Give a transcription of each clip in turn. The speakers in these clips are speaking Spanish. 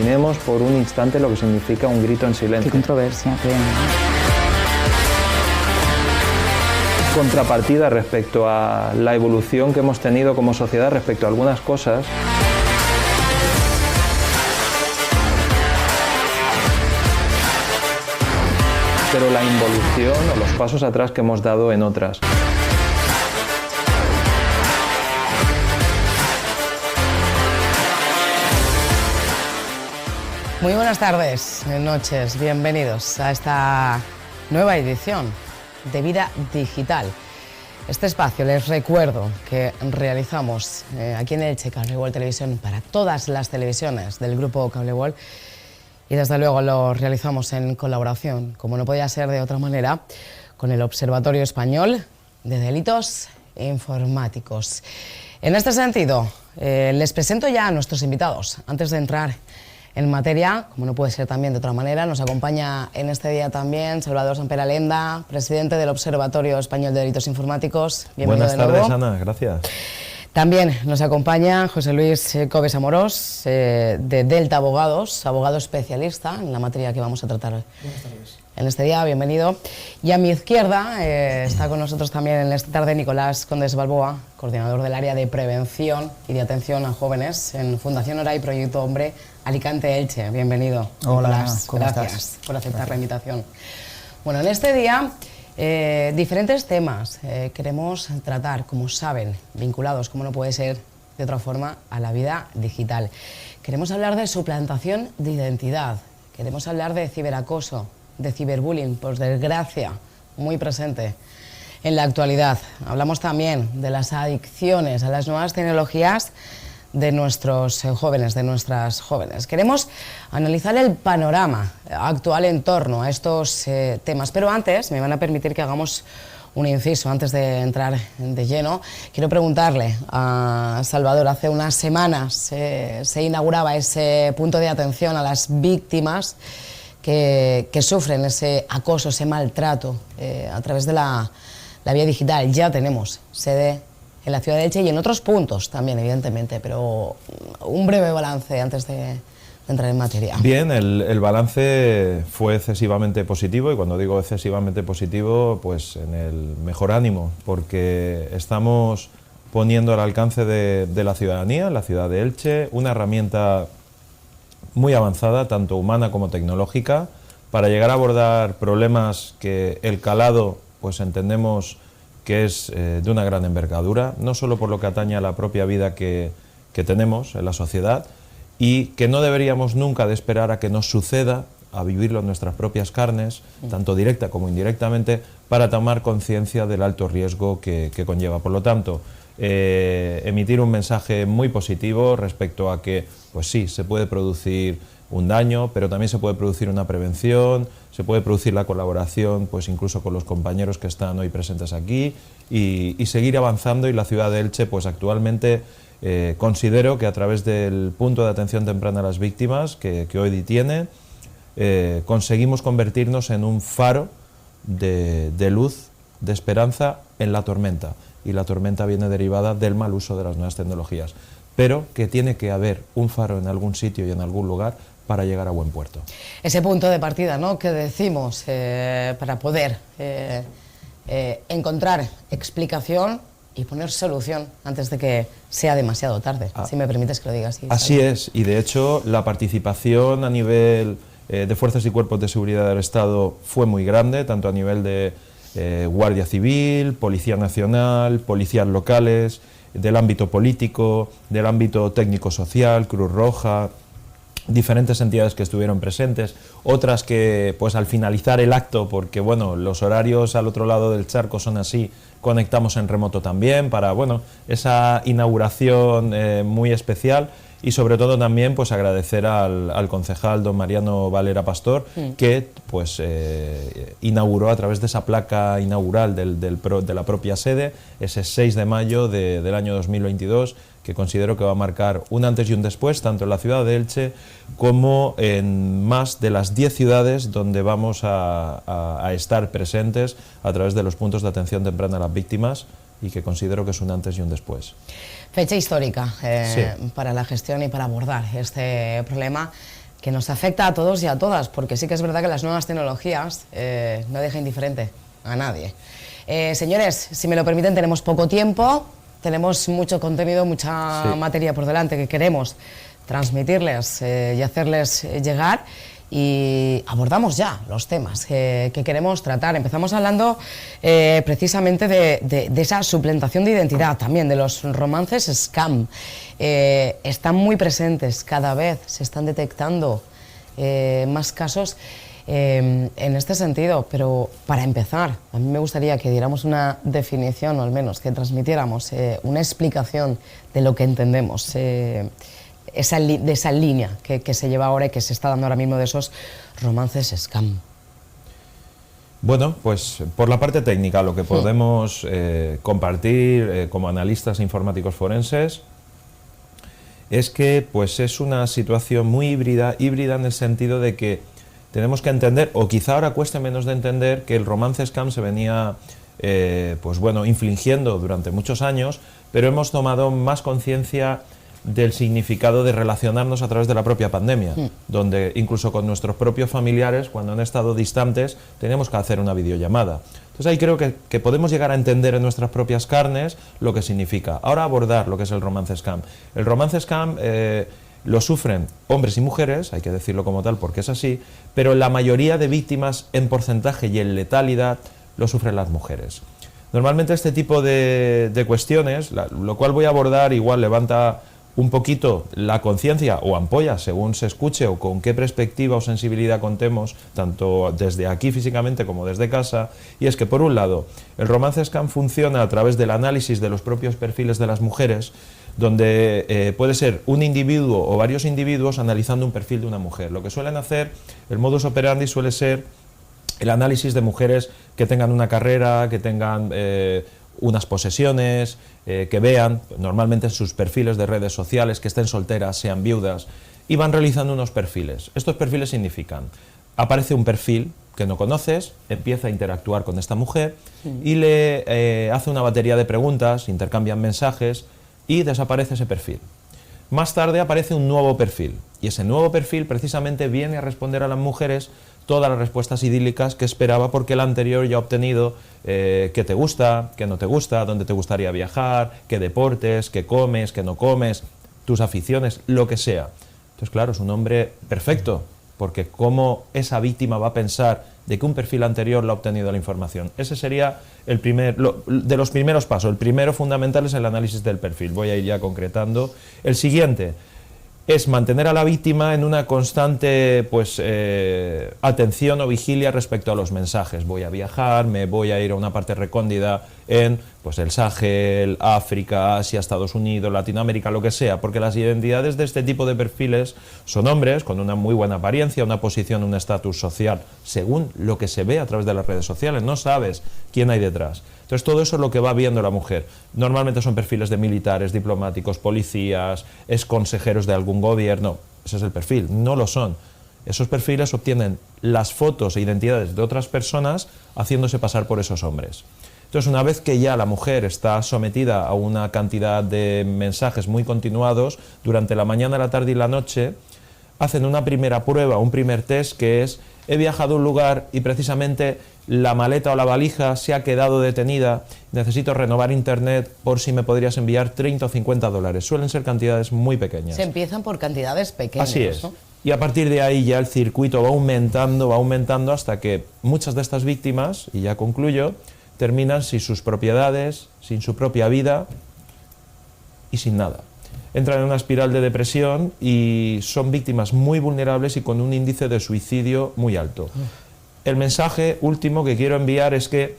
imaginemos por un instante lo que significa un grito en silencio. Qué controversia, creo. Contrapartida respecto a la evolución que hemos tenido como sociedad respecto a algunas cosas. Pero la involución o los pasos atrás que hemos dado en otras. Muy buenas tardes, noches, bienvenidos a esta nueva edición de Vida Digital. Este espacio, les recuerdo que realizamos aquí en Elche Cable World Televisión para todas las televisiones del grupo Cable World. Y desde luego lo realizamos en colaboración, como no podía ser de otra manera, con el Observatorio Español de Delitos Informáticos. En este sentido, les presento ya a nuestros invitados. Antes de entrar en materia, como no puede ser también de otra manera, nos acompaña en este día también Salvador Samperalenda, presidente del Observatorio Español de Delitos Informáticos. Bienvenido de nuevo. Buenas tardes, Ana, gracias. También nos acompaña José Luis Cobes Amorós, de Delta Abogados, abogado especialista en la materia que vamos a tratar hoy. Buenas tardes. En este día, bienvenido. Y a mi izquierda está con nosotros también en esta tarde Nicolás Condes Balboa, coordinador del área de prevención y de atención a jóvenes en Fundación Hora y Proyecto Hombre Alicante Elche. Bienvenido. Hola, Nicolás, ¿cómo gracias estás? por aceptar la invitación. Bueno, en este día diferentes temas queremos tratar, como saben, vinculados, como no puede ser de otra forma, a la vida digital. Queremos hablar de suplantación de identidad, queremos hablar de ciberacoso, de ciberbullying, por desgracia, muy presente en la actualidad. Hablamos también de las adicciones a las nuevas tecnologías de nuestros jóvenes, de nuestras jóvenes. Queremos analizar el panorama actual en torno a estos temas, pero antes me van a permitir que hagamos un inciso antes de entrar de lleno. Quiero preguntarle a Salvador, hace unas semanas se inauguraba ese punto de atención a las víctimas que sufren ese acoso, ese maltrato a través de la vía digital. Ya tenemos sede en la ciudad de Elche y en otros puntos también, evidentemente, pero un breve balance antes de entrar en materia. Bien, el balance fue excesivamente positivo, y cuando digo excesivamente positivo, pues en el mejor ánimo, porque estamos poniendo al alcance de la ciudadanía, la ciudad de Elche, una herramienta muy avanzada, tanto humana como tecnológica, para llegar a abordar problemas que el calado, pues entendemos que es de una gran envergadura, no solo por lo que atañe a la propia vida que tenemos en la sociedad, y que no deberíamos nunca de esperar a que nos suceda, a vivirlo en nuestras propias carnes, tanto directa como indirectamente, para tomar conciencia del alto riesgo que conlleva. Por lo tanto, emitir un mensaje muy positivo respecto a que, pues sí, se puede producir un daño, pero también se puede producir una prevención, se puede producir la colaboración, pues incluso con los compañeros que están hoy presentes aquí, y seguir avanzando. Y la ciudad de Elche, pues actualmente considero que a través del punto de atención temprana a las víctimas que hoy tiene, conseguimos convertirnos en un faro de luz, de esperanza en la tormenta. Y la tormenta viene derivada del mal uso de las nuevas tecnologías, pero que tiene que haber un faro en algún sitio y en algún lugar para llegar a buen puerto. Ese punto de partida, ¿no?, que decimos para poder encontrar explicación y poner solución antes de que sea demasiado tarde, si me permites que lo diga así. Así es, y de hecho la participación a nivel de fuerzas y cuerpos de seguridad del Estado fue muy grande, tanto a nivel de Guardia Civil, Policía Nacional, policías locales, del ámbito político, del ámbito técnico-social, Cruz Roja, diferentes entidades que estuvieron presentes, otras que pues al finalizar el acto, porque bueno, los horarios al otro lado del charco son así, conectamos en remoto también para bueno, esa inauguración muy especial. Y sobre todo también pues agradecer al concejal don Mariano Valera Pastor, que pues inauguró a través de esa placa inaugural de la propia sede, ese 6 de mayo del año 2022, que considero que va a marcar un antes y un después, tanto en la ciudad de Elche como en más de las 10 ciudades donde vamos a estar presentes a través de los puntos de atención temprana a las víctimas, y que considero que es un antes y un después. Fecha histórica Sí. para la gestión y para abordar este problema que nos afecta a todos y a todas, porque sí que es verdad que las nuevas tecnologías no dejan indiferente a nadie. Señores, si me lo permiten, tenemos poco tiempo, tenemos mucho contenido, mucha materia por delante que queremos transmitirles y hacerles llegar, y abordamos ya los temas que queremos tratar. Empezamos hablando precisamente de esa suplantación de identidad, también de los romances scam. Están muy presentes, cada vez se están detectando más casos en este sentido, pero para empezar, a mí me gustaría que diéramos una definición, o al menos que transmitiéramos una explicación de lo que entendemos, de esa línea que se lleva ahora y que se está dando ahora mismo de esos romances scam. Bueno, pues por la parte técnica, lo que podemos compartir como analistas informáticos forenses es que pues es una situación muy híbrida en el sentido de que tenemos que entender, o quizá ahora cueste menos de entender, que el romance scam se venía pues bueno, infligiendo durante muchos años, pero hemos tomado más conciencia del significado de relacionarnos a través de la propia pandemia, donde incluso con nuestros propios familiares, cuando han estado distantes, tenemos que hacer una videollamada. Entonces ahí creo que podemos llegar a entender en nuestras propias carnes lo que significa. Ahora abordar lo que es el romance scam. El romance scam lo sufren hombres y mujeres, hay que decirlo como tal porque es así, pero la mayoría de víctimas en porcentaje y en letalidad lo sufren las mujeres. Normalmente este tipo de cuestiones, lo cual voy a abordar, igual levanta un poquito la conciencia o ampolla, según se escuche o con qué perspectiva o sensibilidad contemos, tanto desde aquí físicamente como desde casa, y es que por un lado, el romance scam funciona a través del análisis de los propios perfiles de las mujeres, donde puede ser un individuo o varios individuos analizando un perfil de una mujer. Lo que suelen hacer, el modus operandi suele ser el análisis de mujeres que tengan una carrera, que tengan unas posesiones, que vean normalmente en sus perfiles de redes sociales que estén solteras, sean viudas, y van realizando unos perfiles. Estos perfiles significan, aparece un perfil que no conoces, empieza a interactuar con esta mujer y le hace una batería de preguntas, intercambian mensajes y desaparece ese perfil. Más tarde aparece un nuevo perfil y ese nuevo perfil precisamente viene a responder a las mujeres todas las respuestas idílicas que esperaba, porque el anterior ya ha obtenido qué te gusta, qué no te gusta, dónde te gustaría viajar, qué deportes, qué comes, qué no comes, tus aficiones, lo que sea. Entonces, claro, es un hombre perfecto, porque cómo esa víctima va a pensar de que un perfil anterior le ha obtenido la información. Ese sería el de los primeros pasos. El primero fundamental es el análisis del perfil. Voy a ir ya concretando. El siguiente es mantener a la víctima en una constante atención o vigilia respecto a los mensajes. Voy a viajar, me voy a ir a una parte recóndita en el Sahel, África, Asia, Estados Unidos, Latinoamérica, lo que sea, porque las identidades de este tipo de perfiles son hombres con una muy buena apariencia, una posición, un estatus social, según lo que se ve a través de las redes sociales. No sabes quién hay detrás. Entonces todo eso es lo que va viendo la mujer. Normalmente son perfiles de militares, diplomáticos, policías, ex consejeros de algún gobierno. Ese es el perfil, no lo son. Esos perfiles obtienen las fotos e identidades de otras personas haciéndose pasar por esos hombres. Entonces, una vez que ya la mujer está sometida a una cantidad de mensajes muy continuados, durante la mañana, la tarde y la noche, hacen una primera prueba, un primer test, que es: he viajado a un lugar y precisamente la maleta o la valija se ha quedado detenida, necesito renovar internet, por si me podrías enviar 30 o 50 dólares. Suelen ser cantidades muy pequeñas. Se empiezan por cantidades pequeñas. Así es. ¿No? Y a partir de ahí ya el circuito va aumentando hasta que muchas de estas víctimas, y ya concluyo, terminan sin sus propiedades, sin su propia vida y sin nada. Entran en una espiral de depresión y son víctimas muy vulnerables y con un índice de suicidio muy alto. El mensaje último que quiero enviar es que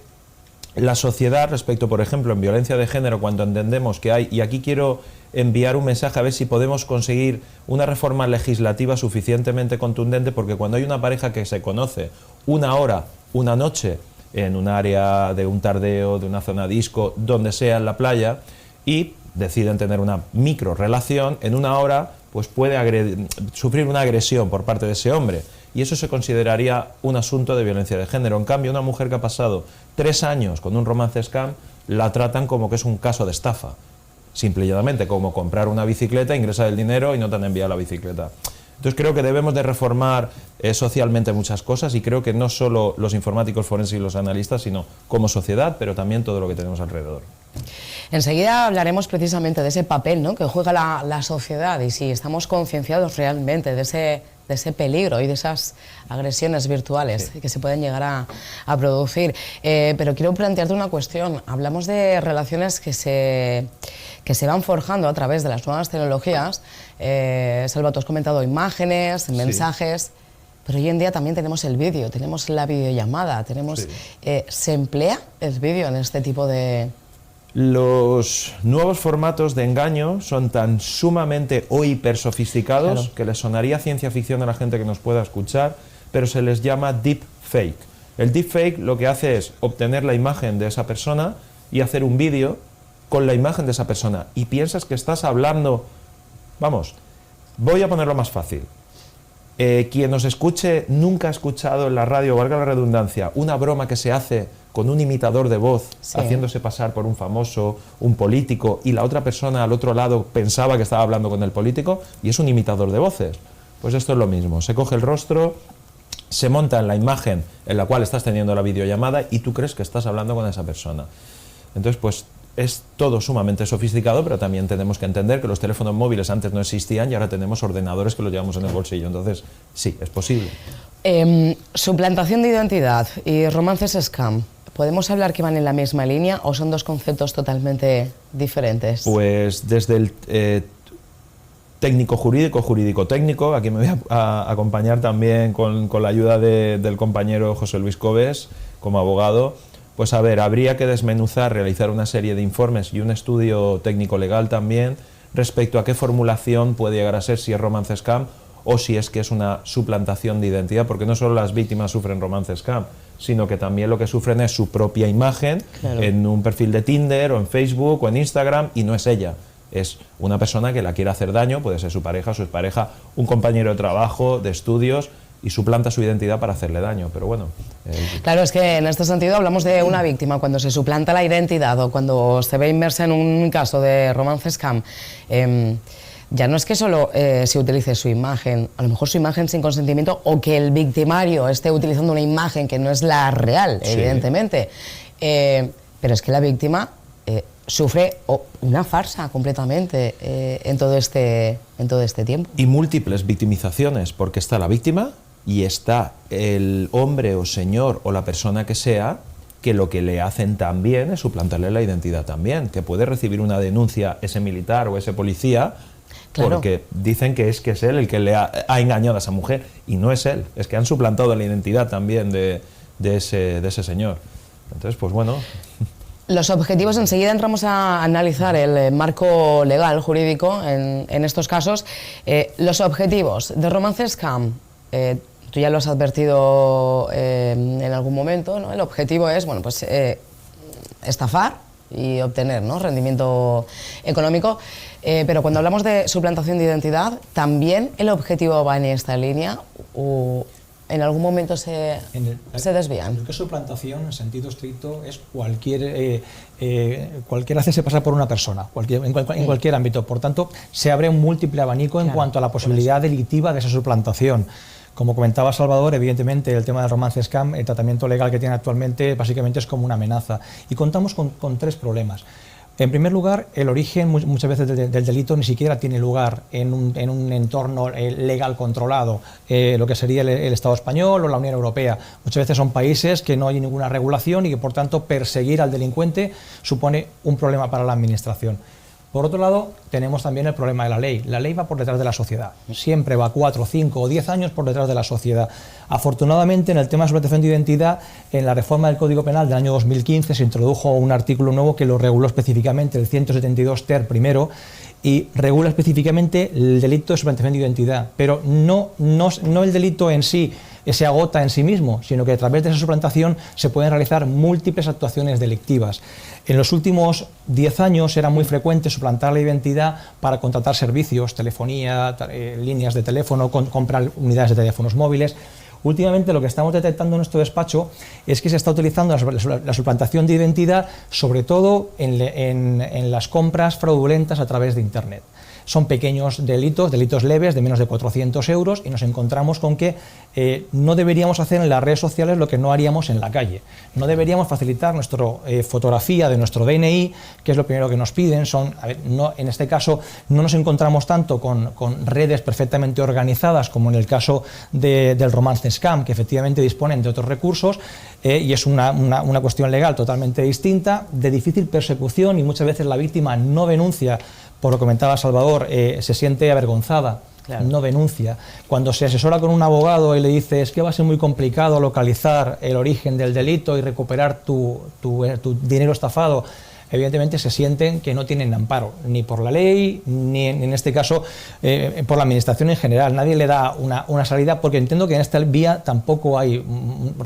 la sociedad, respecto, por ejemplo, en violencia de género, cuando entendemos que hay, y aquí quiero enviar un mensaje a ver si podemos conseguir una reforma legislativa suficientemente contundente, porque cuando hay una pareja que se conoce una hora, una noche, en un área de un tardeo, de una zona disco, donde sea en la playa, y deciden tener una micro relación, en una hora pues puede sufrir una agresión por parte de ese hombre, y eso se consideraría un asunto de violencia de género. En cambio, una mujer que ha pasado 3 años con un romance scam, la tratan como que es un caso de estafa, simple y llanamente como comprar una bicicleta, ingresar el dinero y no te han enviado la bicicleta. Entonces creo que debemos de reformar socialmente muchas cosas y creo que no solo los informáticos forenses y los analistas, sino como sociedad, pero también todo lo que tenemos alrededor. Enseguida hablaremos precisamente de ese papel, ¿no?, que juega la sociedad y si estamos concienciados realmente de ese peligro y de esas agresiones virtuales que se pueden llegar a producir. Pero quiero plantearte una cuestión. Hablamos de relaciones que se van forjando a través de las nuevas tecnologías. Salva, tú has comentado imágenes, mensajes, pero hoy en día también tenemos el vídeo, tenemos la videollamada, tenemos, ¿se emplea el vídeo en este tipo de...? Los nuevos formatos de engaño son tan sumamente o hiper sofisticados que les sonaría ciencia ficción a la gente que nos pueda escuchar, pero se les llama deepfake. El deepfake lo que hace es obtener la imagen de esa persona y hacer un vídeo con la imagen de esa persona. Y piensas que estás hablando... Vamos, voy a ponerlo más fácil. Quien nos escuche nunca ha escuchado en la radio, valga la redundancia, una broma que se hace con un imitador de voz, haciéndose pasar por un famoso, un político, y la otra persona al otro lado pensaba que estaba hablando con el político, y es un imitador de voces. Pues esto es lo mismo, se coge el rostro, se monta en la imagen en la cual estás teniendo la videollamada y tú crees que estás hablando con esa persona. Entonces, pues es todo sumamente sofisticado, pero también tenemos que entender que los teléfonos móviles antes no existían y ahora tenemos ordenadores que los llevamos en el bolsillo. Entonces, sí, es posible. Suplantación de identidad y romances scam, ¿podemos hablar que van en la misma línea o son dos conceptos totalmente diferentes? Pues desde el técnico-jurídico, jurídico-técnico, aquí me voy a acompañar también con la ayuda del compañero José Luis Cobes como abogado. Pues a ver, habría que desmenuzar, realizar una serie de informes y un estudio técnico-legal también respecto a qué formulación puede llegar a ser, si es romance scam o si es que es una suplantación de identidad, porque no solo las víctimas sufren romance scam, sino que también lo que sufren es su propia imagen en un perfil de Tinder o en Facebook o en Instagram y no es ella. Es una persona que la quiere hacer daño, puede ser su pareja, su expareja, un compañero de trabajo, de estudios, y suplanta su identidad para hacerle daño, pero bueno... Claro, es que en este sentido hablamos de una víctima, cuando se suplanta la identidad o cuando se ve inmersa en un caso de romance scam, ya no es que solo se utilice su imagen, a lo mejor su imagen sin consentimiento, o que el victimario esté utilizando una imagen que no es la real, evidentemente, pero es que la víctima sufre una farsa completamente en todo este tiempo. Y múltiples victimizaciones, porque está la víctima y está el hombre o señor o la persona que sea, que lo que le hacen también es suplantarle la identidad también, que puede recibir una denuncia ese militar o ese policía porque dicen que es él el que le ha engañado a esa mujer, y no es él, es que han suplantado la identidad también de ese señor. Entonces, pues bueno... Los objetivos, enseguida entramos a analizar el marco legal, jurídico, en estos casos. Los objetivos de romance scam, tú ya lo has advertido en algún momento, ¿no? El objetivo es, bueno, pues estafar y obtener, ¿no?, rendimiento económico, pero cuando hablamos de suplantación de identidad, ¿también el objetivo va en esta línea o en algún momento se desvían? Lo que es suplantación, en sentido estricto, es cualquier hacerse pasar por una persona, en cualquier ámbito. Por tanto, se abre un múltiple abanico en cuanto a la posibilidad delictiva de esa suplantación. Como comentaba Salvador, evidentemente el tema del romance scam, el tratamiento legal que tiene actualmente básicamente es como una amenaza. Y contamos con tres problemas. En primer lugar, el origen muchas veces del delito ni siquiera tiene lugar en un entorno legal controlado, lo que sería el Estado español o la Unión Europea. Muchas veces son países que no hay ninguna regulación y que por tanto perseguir al delincuente supone un problema para la administración. Por otro lado, tenemos también el problema de la ley. La ley va por detrás de la sociedad. Siempre va 4, 5 o 10 años por detrás de la sociedad. Afortunadamente, en el tema de suplantación de identidad, en la reforma del Código Penal del año 2015 se introdujo un artículo nuevo que lo reguló específicamente, el 172 ter primero, y regula específicamente el delito de suplantación de identidad. Pero no el delito en sí se agota en sí mismo, sino que a través de esa suplantación se pueden realizar múltiples actuaciones delictivas. En los últimos 10 años era muy frecuente suplantar la identidad para contratar servicios, telefonía, líneas de teléfono, comprar unidades de teléfonos móviles. últimamente lo que estamos detectando en nuestro despacho es que se está utilizando la suplantación de identidad, sobre todo en las compras fraudulentas a través de Internet. Son pequeños delitos leves de menos de 400 euros y nos encontramos con que no deberíamos hacer en las redes sociales lo que no haríamos en la calle. No deberíamos facilitar nuestra fotografía de nuestro DNI, que es lo primero que nos piden. En este caso no nos encontramos tanto con redes perfectamente organizadas como en el caso del romance scam, que efectivamente disponen de otros recursos y es una cuestión legal totalmente distinta, de difícil persecución, y muchas veces la víctima no denuncia. Por lo que comentaba Salvador, se siente avergonzada, claro, no denuncia. Cuando se asesora con un abogado y le dice es que va a ser muy complicado localizar el origen del delito y recuperar tu dinero estafado, evidentemente se sienten que no tienen amparo, ni por la ley, ni en este caso por la administración en general. Nadie le da una salida, porque entiendo que en esta vía tampoco hay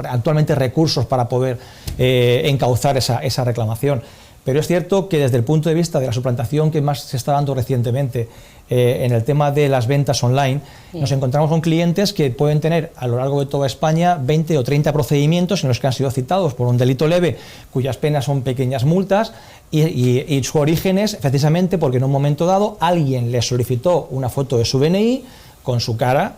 actualmente recursos para poder encauzar esa reclamación. Pero es cierto que desde el punto de vista de la suplantación que más se está dando recientemente en el tema de las ventas online, nos encontramos con clientes que pueden tener a lo largo de toda España 20 o 30 procedimientos en los que han sido citados por un delito leve, cuyas penas son pequeñas multas, y su origen es precisamente porque en un momento dado alguien les solicitó una foto de su DNI con su cara,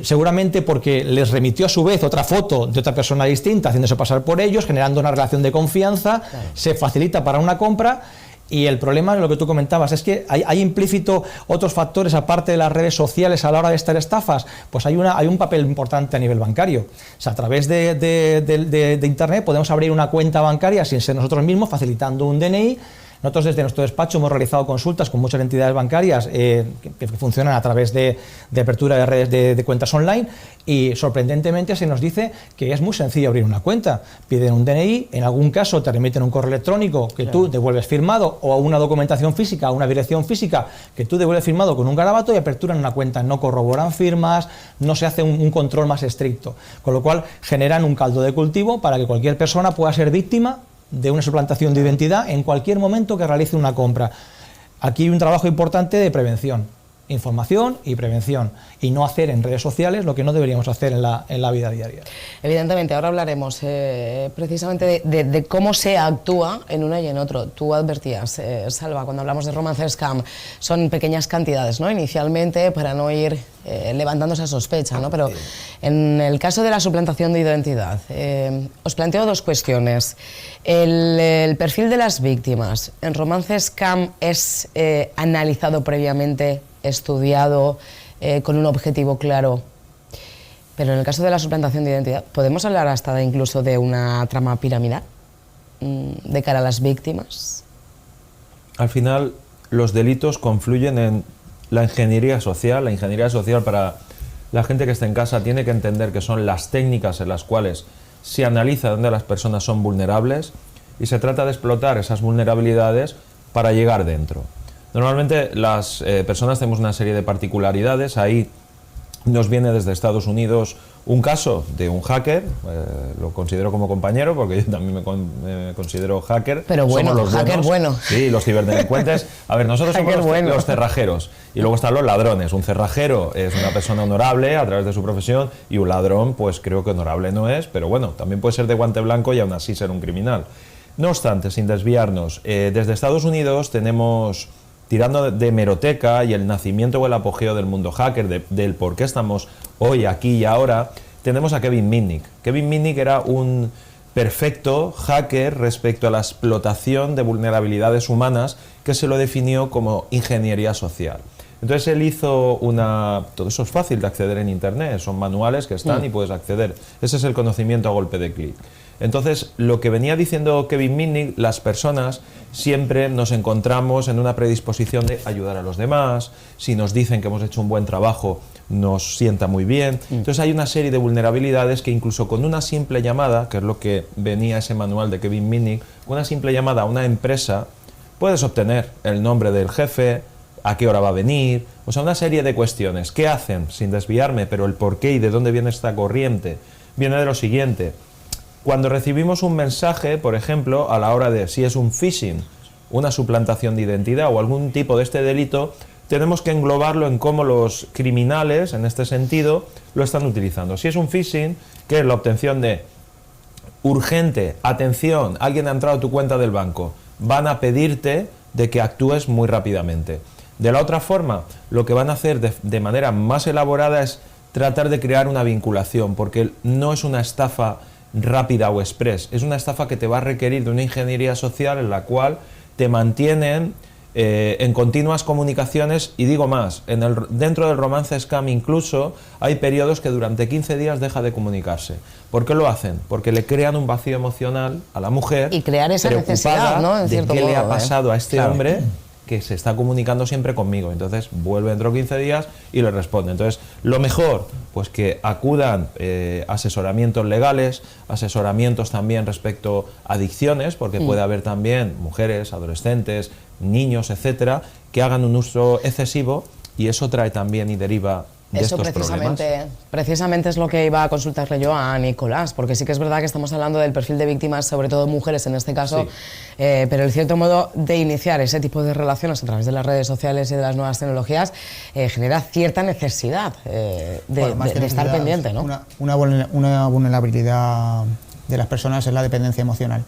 seguramente porque les remitió a su vez otra foto de otra persona distinta, haciéndose pasar por ellos, generando una relación de confianza, claro, se facilita para una compra. Y el problema, lo que tú comentabas, es que hay implícito otros factores aparte de las redes sociales a la hora de estas estafas. Pues hay un papel importante a nivel bancario. O sea, a través de Internet podemos abrir una cuenta bancaria sin ser nosotros mismos, facilitando un DNI. Nosotros desde nuestro despacho hemos realizado consultas con muchas entidades bancarias que funcionan a través de apertura de redes de cuentas online, y sorprendentemente se nos dice que es muy sencillo abrir una cuenta. Piden un DNI, en algún caso te remiten un correo electrónico que claro, tú devuelves firmado, o una documentación física, una dirección física que tú devuelves firmado con un garabato, y aperturan una cuenta. No corroboran firmas, no se hace un control más estricto, con lo cual generan un caldo de cultivo para que cualquier persona pueda ser víctima de una suplantación de identidad en cualquier momento que realice una compra. Aquí hay un trabajo importante de prevención, información y prevención, y no hacer en redes sociales lo que no deberíamos hacer en la vida diaria. Evidentemente, ahora hablaremos precisamente de cómo se actúa en uno y en otro. Tú advertías, Salva, cuando hablamos de romance scam, son pequeñas cantidades, ¿no? Inicialmente, para no ir levantando esa sospecha, ¿no? Pero en el caso de la suplantación de identidad, os planteo dos cuestiones. El perfil de las víctimas en romance scam es analizado previamente, estudiado, con un objetivo claro. Pero en el caso de la suplantación de identidad, ¿podemos hablar hasta incluso de una trama piramidal de cara a las víctimas? Al final, los delitos confluyen en la ingeniería social. La ingeniería social, para la gente que está en casa, tiene que entender que son las técnicas en las cuales se analiza dónde las personas son vulnerables, y se trata de explotar esas vulnerabilidades para llegar dentro. Normalmente las personas tenemos una serie de particularidades. Ahí nos viene desde Estados Unidos un caso de un hacker, lo considero como compañero porque yo también me considero hacker. Pero bueno, somos los hacker buenos. bueno. Sí, los ciberdelincuentes. A ver, nosotros somos los cerrajeros, y luego están los ladrones. Un cerrajero es una persona honorable a través de su profesión, y un ladrón, pues creo que honorable no es, pero bueno, también puede ser de guante blanco y aún así ser un criminal. No obstante, sin desviarnos, desde Estados Unidos tenemos, tirando de hemeroteca y el nacimiento o el apogeo del mundo hacker, del por qué estamos hoy aquí y ahora, tenemos a Kevin Mitnick. Kevin Mitnick era un perfecto hacker respecto a la explotación de vulnerabilidades humanas, que se lo definió como ingeniería social. Entonces él hizo todo eso es fácil de acceder en Internet, son manuales que están y puedes acceder. Ese es el conocimiento a golpe de clic. Entonces, lo que venía diciendo Kevin Mitnick, las personas siempre nos encontramos en una predisposición de ayudar a los demás. Si nos dicen que hemos hecho un buen trabajo, nos sienta muy bien. Entonces hay una serie de vulnerabilidades que incluso con una simple llamada, que es lo que venía ese manual de Kevin Mitnick, con una simple llamada a una empresa, puedes obtener el nombre del jefe, a qué hora va a venir, o sea, una serie de cuestiones. ¿Qué hacen? Sin desviarme, pero el por qué y de dónde viene esta corriente, viene de lo siguiente. Cuando recibimos un mensaje, por ejemplo, a la hora de si es un phishing, una suplantación de identidad o algún tipo de este delito, tenemos que englobarlo en cómo los criminales, en este sentido, lo están utilizando. Si es un phishing, que es la obtención de urgente, atención, alguien ha entrado a tu cuenta del banco, van a pedirte de que actúes muy rápidamente. De la otra forma, lo que van a hacer de manera más elaborada es tratar de crear una vinculación, porque no es una estafa rápida o express, es una estafa que te va a requerir de una ingeniería social en la cual te mantienen en continuas comunicaciones, y digo más, dentro del romance scam incluso hay periodos que durante 15 días deja de comunicarse. ¿Por qué lo hacen? Porque le crean un vacío emocional a la mujer y crear esa necesidad, ¿no? En cierto de qué modo, le ha pasado a este claro. hombre que se está comunicando siempre conmigo. Entonces vuelve dentro de 15 días y le responde. Entonces, lo mejor, pues que acudan asesoramientos legales, asesoramientos también respecto a adicciones, porque puede haber también mujeres, adolescentes, niños, etcétera, que hagan un uso excesivo, y eso trae también y deriva de eso estos problemas. Precisamente es lo que iba a consultarle yo a Nicolás, porque sí que es verdad que estamos hablando del perfil de víctimas, sobre todo mujeres en este caso, Sí. pero el cierto modo de iniciar ese tipo de relaciones a través de las redes sociales y de las nuevas tecnologías genera cierta necesidad de estar pendiente, ¿no? Una vulnerabilidad de las personas es la dependencia emocional.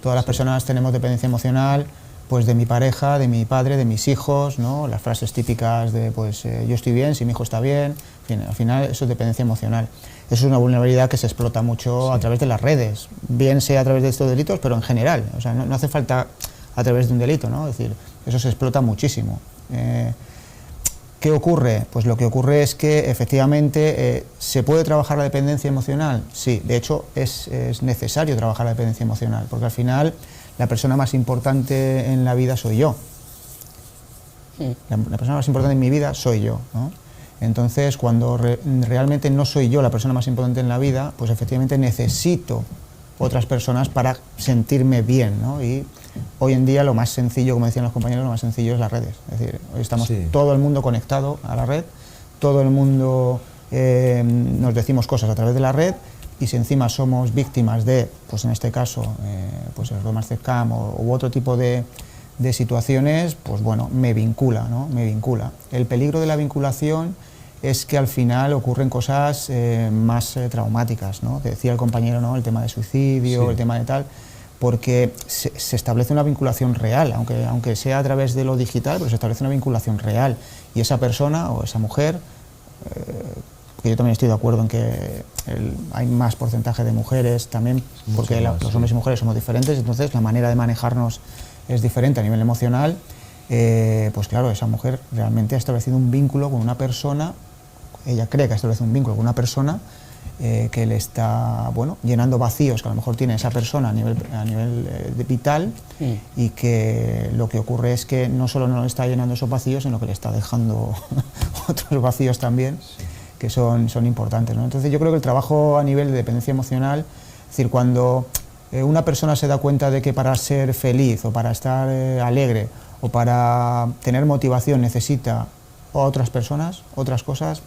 Todas las personas tenemos dependencia emocional, pues de mi pareja, de mi padre, de mis hijos, ¿no? Las frases típicas de pues yo estoy bien, si mi hijo está bien, en fin, al final eso es dependencia emocional. Eso es una vulnerabilidad que se explota mucho a través de las redes, bien sea a través de estos delitos, pero en general, o sea, no hace falta a través de un delito, ¿no? Es decir, eso se explota muchísimo. ¿Qué ocurre? Pues lo que ocurre es que efectivamente ¿se puede trabajar la dependencia emocional? Sí, de hecho es necesario trabajar la dependencia emocional, porque al final la persona más importante en la vida soy yo. La persona más importante en mi vida soy yo, ¿no? Entonces, cuando realmente no soy yo la persona más importante en la vida, pues efectivamente necesito otras personas para sentirme bien, ¿no? Y hoy en día lo más sencillo, como decían los compañeros, lo más sencillo es las redes. Es decir, hoy estamos todo el mundo conectado a la red, todo el mundo nos decimos cosas a través de la red, y si encima somos víctimas de, pues en este caso, pues el romance scam u otro tipo de situaciones, pues bueno, me vincula, ¿no? Me vincula. El peligro de la vinculación es que al final ocurren cosas más traumáticas, ¿no? Te decía el compañero, ¿no? El tema de suicidio, el tema de tal, porque se establece una vinculación real, aunque sea a través de lo digital, pero se establece una vinculación real, y esa persona o esa mujer, que yo también estoy de acuerdo en que hay más porcentaje de mujeres también, porque los hombres y mujeres somos diferentes, entonces la manera de manejarnos es diferente a nivel emocional. Pues claro, esa mujer realmente ha establecido un vínculo con una persona, ella cree que ha establecido un vínculo con una persona que le está, bueno, llenando vacíos que a lo mejor tiene esa persona a nivel vital, y que lo que ocurre es que no solo no le está llenando esos vacíos, sino que le está dejando otros vacíos también, que son importantes, ¿no? Entonces yo creo que el trabajo a nivel de dependencia emocional, es decir, cuando una persona se da cuenta de que para ser feliz o para estar alegre o para tener motivación necesita a otras personas, otras cosas,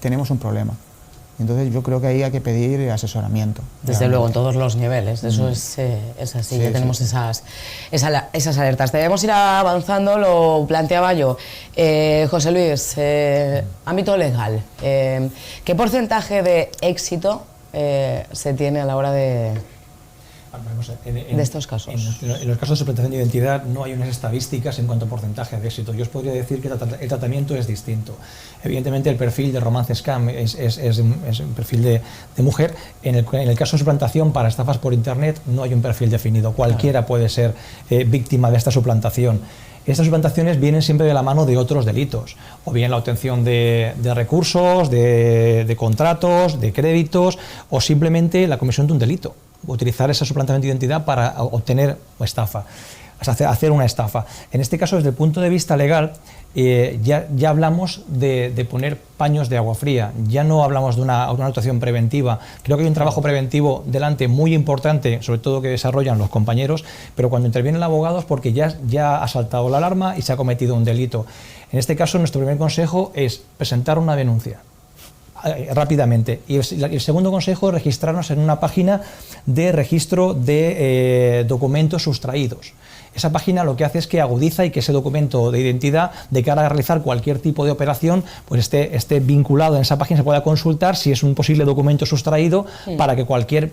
tenemos un problema. Entonces yo creo que ahí hay que pedir asesoramiento. Desde luego, en todos los niveles, eso es así, ya tenemos esas alertas. Debemos ir avanzando, lo planteaba yo. José Luis, ámbito legal, ¿qué porcentaje de éxito se tiene a la hora de estos casos? En los casos de suplantación de identidad no hay unas estadísticas en cuanto a porcentaje de éxito. Yo os podría decir que el tratamiento es distinto. Evidentemente el perfil de romance scam es un perfil de mujer. En el caso de suplantación para estafas por internet no hay un perfil definido. Cualquiera puede ser víctima de esta suplantación. Estas suplantaciones vienen siempre de la mano de otros delitos, o bien la obtención de recursos, de contratos, de créditos, o simplemente la comisión de un delito. Utilizar ese suplantamiento de identidad para obtener estafa, hacer una estafa. En este caso, desde el punto de vista legal, ya hablamos de poner paños de agua fría, ya no hablamos de una actuación preventiva. Creo que hay un trabajo preventivo delante muy importante, sobre todo que desarrollan los compañeros, pero cuando interviene el abogado es porque ya ha saltado la alarma y se ha cometido un delito. En este caso, nuestro primer consejo es presentar una denuncia rápidamente, y el segundo consejo es registrarnos en una página de registro de documentos sustraídos. Esa página lo que hace es que agudiza y que ese documento de identidad, de cara a realizar cualquier tipo de operación, pues esté vinculado en esa página, se pueda consultar si es un posible documento sustraído, para que cualquier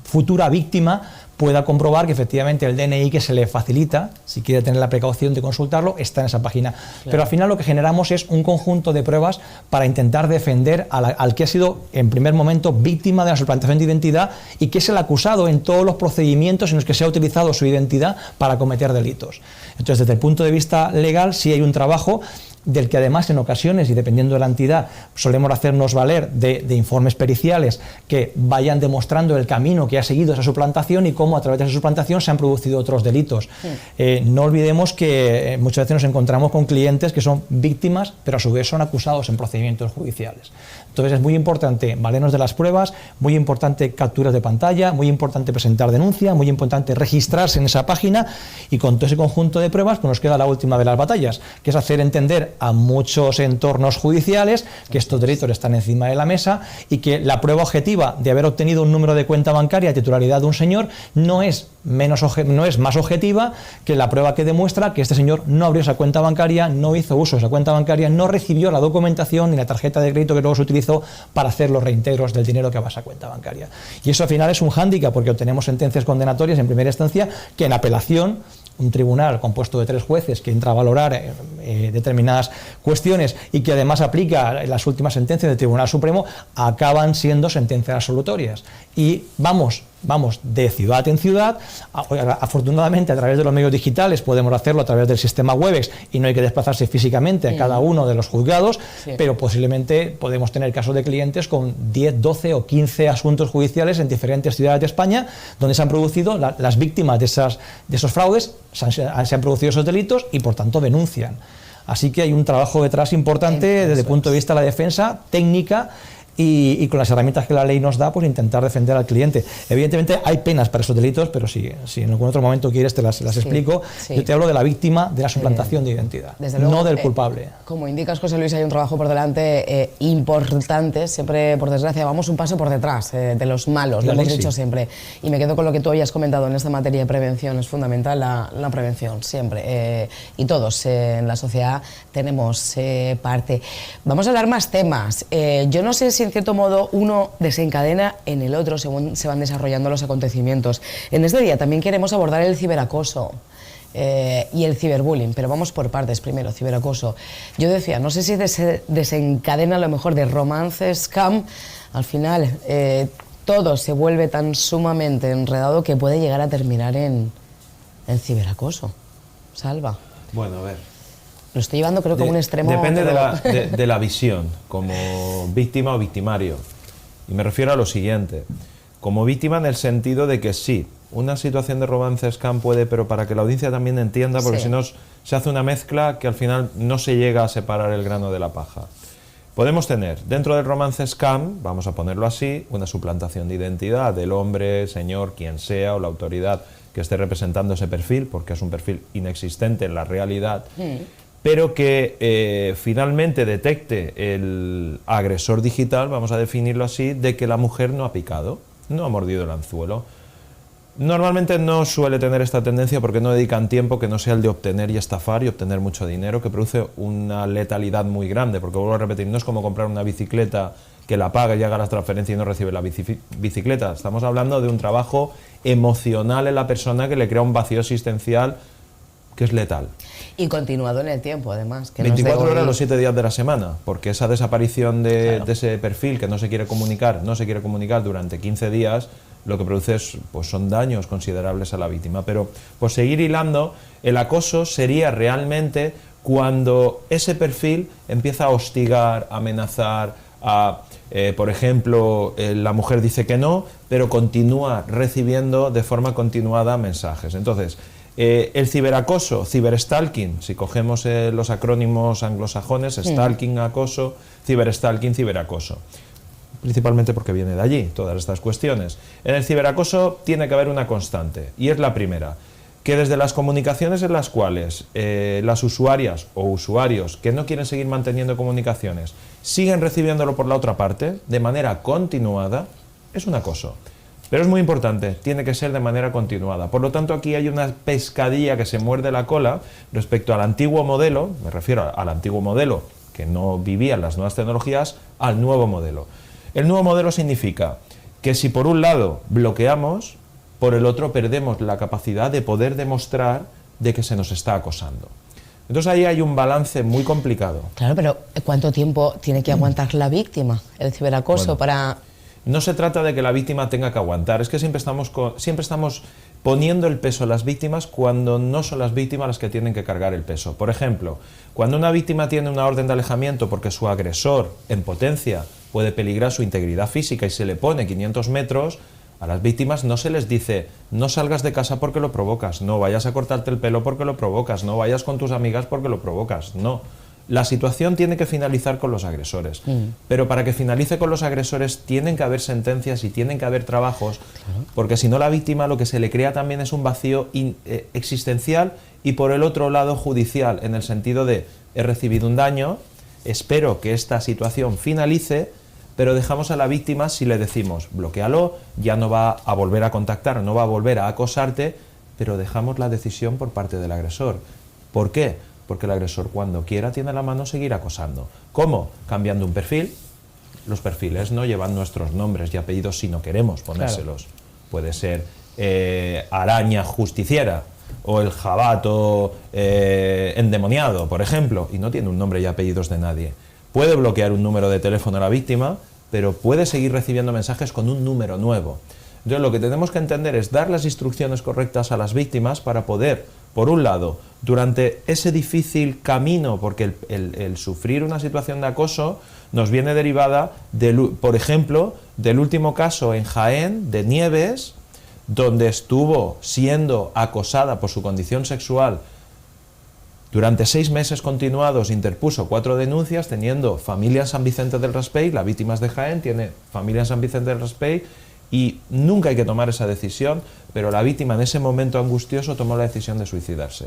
futura víctima pueda comprobar que efectivamente el DNI que se le facilita, si quiere tener la precaución de consultarlo, está en esa página. Claro. Pero al final lo que generamos es un conjunto de pruebas para intentar defender al que ha sido en primer momento víctima de la suplantación de identidad y que es el acusado en todos los procedimientos en los que se ha utilizado su identidad para cometer delitos. Entonces, desde el punto de vista legal, sí hay un trabajo del que además en ocasiones, y dependiendo de la entidad, solemos hacernos valer de informes periciales que vayan demostrando el camino que ha seguido esa suplantación y cómo a través de esa suplantación se han producido otros delitos. No olvidemos que muchas veces nos encontramos con clientes que son víctimas, pero a su vez son acusados en procedimientos judiciales. Entonces es muy importante valernos de las pruebas, muy importante capturas de pantalla, muy importante presentar denuncia, muy importante registrarse en esa página, y con todo ese conjunto de pruebas pues nos queda la última de las batallas, que es hacer entender a muchos entornos judiciales que estos delitos están encima de la mesa y que la prueba objetiva de haber obtenido un número de cuenta bancaria de titularidad de un señor no es más objetiva que la prueba que demuestra que este señor no abrió esa cuenta bancaria, no hizo uso de esa cuenta bancaria, no recibió la documentación ni la tarjeta de crédito que luego se utilizó para hacer los reintegros del dinero que va a esa cuenta bancaria. Y eso al final es un hándicap, porque obtenemos sentencias condenatorias en primera instancia que en apelación un tribunal compuesto de 3 jueces que entra a valorar determinadas cuestiones y que además aplica las últimas sentencias del Tribunal Supremo, acaban siendo sentencias absolutorias. Y vamos de ciudad en ciudad. Afortunadamente, a través de los medios digitales podemos hacerlo a través del sistema Webex y no hay que desplazarse físicamente a cada uno de los juzgados, pero posiblemente podemos tener casos de clientes con 10, 12 o 15 asuntos judiciales en diferentes ciudades de España donde se han producido las víctimas de esos fraudes, se han producido esos delitos y por tanto denuncian. Así que hay un trabajo detrás importante desde el punto de vista de la defensa técnica y con las herramientas que la ley nos da, pues intentar defender al cliente. Evidentemente hay penas para esos delitos, pero si en algún otro momento quieres te las explico. Yo te hablo de la víctima de la suplantación de identidad, luego, no del culpable. Como indicas, José Luis, hay un trabajo por delante importante. Siempre, por desgracia, vamos un paso por detrás de los malos, lo hemos dicho siempre. Y me quedo con lo que tú habías comentado en esta materia de prevención. Es fundamental la prevención, siempre. Y todos en la sociedad tenemos parte. Vamos a hablar más temas. Yo no sé si en cierto modo uno desencadena en el otro según se van desarrollando los acontecimientos. En este día también queremos abordar el ciberacoso y el ciberbullying, pero vamos por partes. Primero, ciberacoso. Yo decía, no sé si desencadena a lo mejor de romance, scam. Al final todo se vuelve tan sumamente enredado que puede llegar a terminar en ciberacoso. Salva. Bueno, a ver. Lo estoy llevando creo que a un extremo... Depende de la visión, como víctima o victimario. Y me refiero a lo siguiente. Como víctima en el sentido de que sí, una situación de romance scam puede, pero para que la audiencia también entienda, porque si no se hace una mezcla que al final no se llega a separar el grano de la paja. Podemos tener dentro del romance scam, vamos a ponerlo así, una suplantación de identidad del hombre, señor, quien sea, o la autoridad que esté representando ese perfil, porque es un perfil inexistente en la realidad, pero que finalmente detecte el agresor digital, vamos a definirlo así, de que la mujer no ha picado, no ha mordido el anzuelo. Normalmente no suele tener esta tendencia porque no dedican tiempo que no sea el de obtener y estafar y obtener mucho dinero, que produce una letalidad muy grande, porque vuelvo a repetir, no es como comprar una bicicleta que la paga y haga las transferencias y no recibe la bicicleta. Estamos hablando de un trabajo emocional en la persona que le crea un vacío existencial que es letal. Y continuado en el tiempo, además. Que 24 horas los 7 días de la semana, porque esa desaparición de ese perfil que no se quiere comunicar durante 15 días, lo que produce pues son daños considerables a la víctima. Pero por seguir hilando, el acoso sería realmente cuando ese perfil empieza a hostigar, a amenazar, por ejemplo, la mujer dice que no, pero continúa recibiendo de forma continuada mensajes. Entonces, el ciberacoso, ciberstalking, si cogemos los acrónimos anglosajones, stalking, acoso, ciberstalking, ciberacoso. Principalmente porque viene de allí todas estas cuestiones. En el ciberacoso tiene que haber una constante, y es la primera, que desde las comunicaciones en las cuales las usuarias o usuarios que no quieren seguir manteniendo comunicaciones siguen recibiéndolo por la otra parte, de manera continuada, es un acoso. Pero es muy importante, tiene que ser de manera continuada. Por lo tanto, aquí hay una pescadilla que se muerde la cola respecto al antiguo modelo, me refiero al antiguo modelo que no vivía las nuevas tecnologías, al nuevo modelo. El nuevo modelo significa que si por un lado bloqueamos, por el otro perdemos la capacidad de poder demostrar de que se nos está acosando. Entonces ahí hay un balance muy complicado. Claro, pero ¿cuánto tiempo tiene que aguantar la víctima el ciberacoso para...? No se trata de que la víctima tenga que aguantar, es que siempre estamos poniendo el peso a las víctimas cuando no son las víctimas las que tienen que cargar el peso. Por ejemplo, cuando una víctima tiene una orden de alejamiento porque su agresor en potencia puede peligrar su integridad física y se le pone 500 metros, a las víctimas no se les dice no salgas de casa porque lo provocas, no vayas a cortarte el pelo porque lo provocas, no vayas con tus amigas porque lo provocas, no. La situación tiene que finalizar con los agresores, pero para que finalice con los agresores tienen que haber sentencias y tienen que haber trabajos, porque si no la víctima lo que se le crea también es un vacío existencial y por el otro lado judicial, en el sentido de he recibido un daño, espero que esta situación finalice, pero dejamos a la víctima si le decimos bloquéalo, ya no va a volver a contactar, no va a volver a acosarte, pero dejamos la decisión por parte del agresor. ¿Por qué? Porque el agresor cuando quiera tiene a la mano seguir acosando. ¿Cómo? Cambiando un perfil. Los perfiles no llevan nuestros nombres y apellidos si no queremos ponérselos. Claro. Puede ser araña justiciera o el jabato endemoniado, por ejemplo, y no tiene un nombre y apellidos de nadie. Puede bloquear un número de teléfono a la víctima, pero puede seguir recibiendo mensajes con un número nuevo. Entonces lo que tenemos que entender es dar las instrucciones correctas a las víctimas para poder, por un lado, durante ese difícil camino, porque el sufrir una situación de acoso nos viene derivada, por ejemplo, del último caso en Jaén, de Nieves, donde estuvo siendo acosada por su condición sexual durante 6 meses continuados, interpuso 4 denuncias, teniendo familia en San Vicente del Raspey, la víctima es de Jaén, tiene familia en San Vicente del Raspey, y nunca hay que tomar esa decisión, pero la víctima en ese momento angustioso tomó la decisión de suicidarse.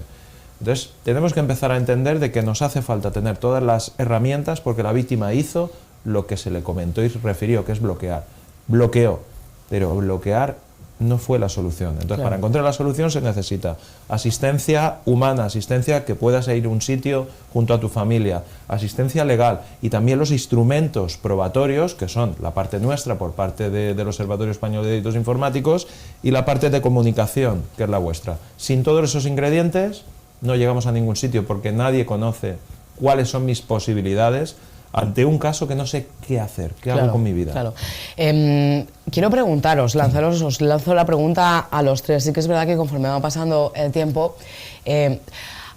Entonces, tenemos que empezar a entender de que nos hace falta tener todas las herramientas porque la víctima hizo lo que se le comentó y refirió, que es bloquear. Bloqueó, pero bloquear no fue la solución. Entonces, para encontrar la solución se necesita asistencia humana, asistencia que puedas ir a un sitio junto a tu familia, asistencia legal y también los instrumentos probatorios, que son la parte nuestra por parte del Observatorio Español de Delitos Informáticos y la parte de comunicación, que es la vuestra. Sin todos esos ingredientes no llegamos a ningún sitio porque nadie conoce cuáles son mis posibilidades ante un caso que no sé qué hacer, qué hago con mi vida. Claro. Quiero preguntaros, os lanzo la pregunta a los tres. Sí que es verdad que conforme va pasando el tiempo,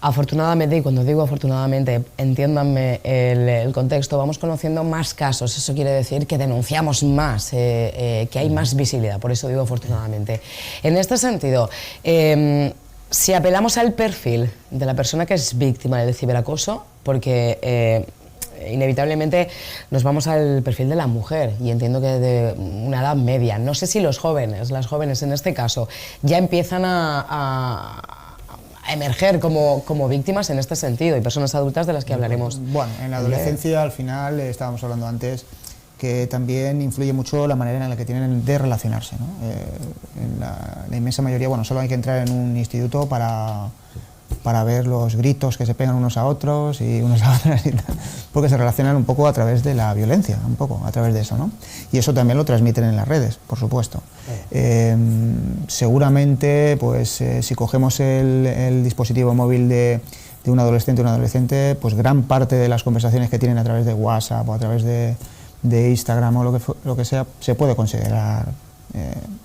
afortunadamente, y cuando digo afortunadamente, entiéndanme el contexto, vamos conociendo más casos. Eso quiere decir que denunciamos más, que hay más visibilidad, por eso digo afortunadamente. En este sentido, si apelamos al perfil de la persona que es víctima del ciberacoso, porque inevitablemente nos vamos al perfil de la mujer y entiendo que de una edad media. No sé si las jóvenes en este caso, ya empiezan a emerger como víctimas en este sentido y personas adultas de las que hablaremos. Bueno, en la adolescencia al final, estábamos hablando antes, que también influye mucho la manera en la que tienen de relacionarse, ¿no? En la inmensa mayoría, bueno, solo hay que entrar en un instituto para ver los gritos que se pegan unos a otros y unos a otras y tal, porque se relacionan un poco a través de la violencia, un poco a través de eso, ¿no? Y eso también lo transmiten en las redes, por supuesto. Seguramente, pues si cogemos el dispositivo móvil de un adolescente o una adolescente, pues gran parte de las conversaciones que tienen a través de WhatsApp o a través de Instagram o lo que sea, se puede considerar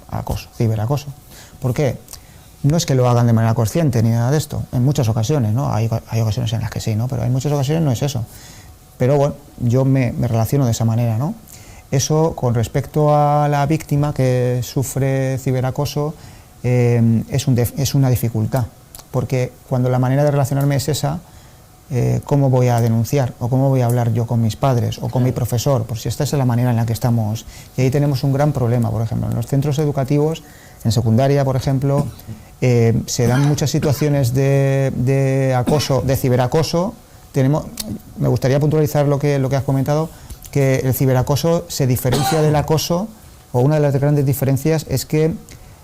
acoso, ciberacoso. ¿Por qué? No es que lo hagan de manera consciente ni nada de esto, en muchas ocasiones, ¿no? Hay ocasiones en las que sí, ¿no? Pero en muchas ocasiones no es eso. Pero bueno, yo me relaciono de esa manera, ¿no? Eso, con respecto a la víctima que sufre ciberacoso, es una dificultad, porque cuando la manera de relacionarme es esa, ¿cómo voy a denunciar? ¿O cómo voy a hablar yo con mis padres o con mi profesor? Por si esta es la manera en la que estamos. Y ahí tenemos un gran problema, por ejemplo, en los centros educativos, en secundaria, por ejemplo, se dan muchas situaciones de acoso, de ciberacoso. Me gustaría puntualizar lo que has comentado, que el ciberacoso se diferencia del acoso o una de las grandes diferencias es que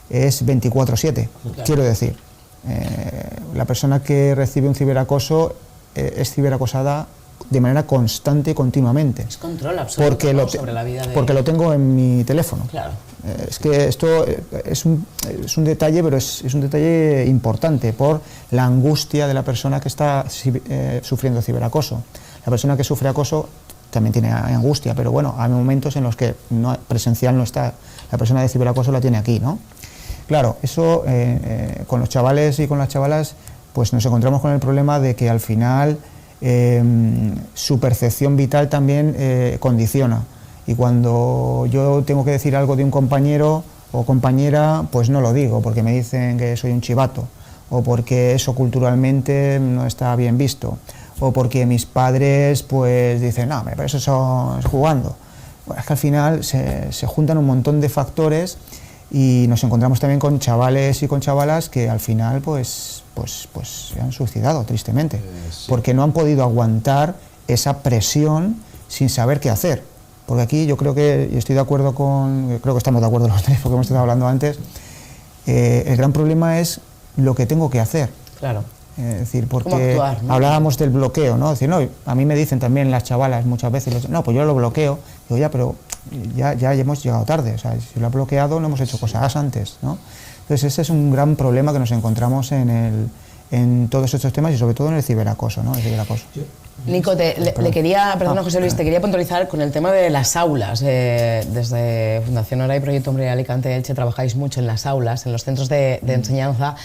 es 24/7, quiero decir. La persona que recibe un ciberacoso es ciberacosada de manera constante y continuamente. Es control absoluto sobre la vida de... Porque lo tengo en mi teléfono. Claro. Es que esto es un detalle, pero es un detalle importante por la angustia de la persona que está sufriendo ciberacoso. La persona que sufre acoso también tiene angustia, pero bueno, hay momentos en los que presencial no está. La persona de ciberacoso la tiene aquí, ¿no? Claro, eso con los chavales y con las chavalas, pues nos encontramos con el problema de que al final su percepción vital también condiciona. Y cuando yo tengo que decir algo de un compañero o compañera, pues no lo digo, porque me dicen que soy un chivato, o porque eso culturalmente no está bien visto, o porque mis padres pues dicen, no, pero eso es jugando. Bueno, es que al final se juntan un montón de factores y nos encontramos también con chavales y con chavalas que al final pues se han suicidado tristemente, sí, porque no han podido aguantar esa presión sin saber qué hacer. Porque aquí yo creo que, y estoy de acuerdo creo que estamos de acuerdo los tres porque hemos estado hablando antes, el gran problema es lo que tengo que hacer. Claro. Es decir, porque actuar, ¿no? Hablábamos del bloqueo, ¿no? Es decir, no, a mí me dicen también las chavalas muchas veces, no, pues yo lo bloqueo. Digo, ya, pero ya hemos llegado tarde, o sea, si lo ha bloqueado no hemos hecho cosas antes, ¿no? Entonces ese es un gran problema que nos encontramos en todos estos temas y sobre todo en el ciberacoso, ¿no? El ciberacoso. Nico, le quería, perdona José Luis, te quería puntualizar con el tema de las aulas. Desde Fundación Hora y Proyecto Hombre Alicante Elche trabajáis mucho en las aulas, en los centros de enseñanza.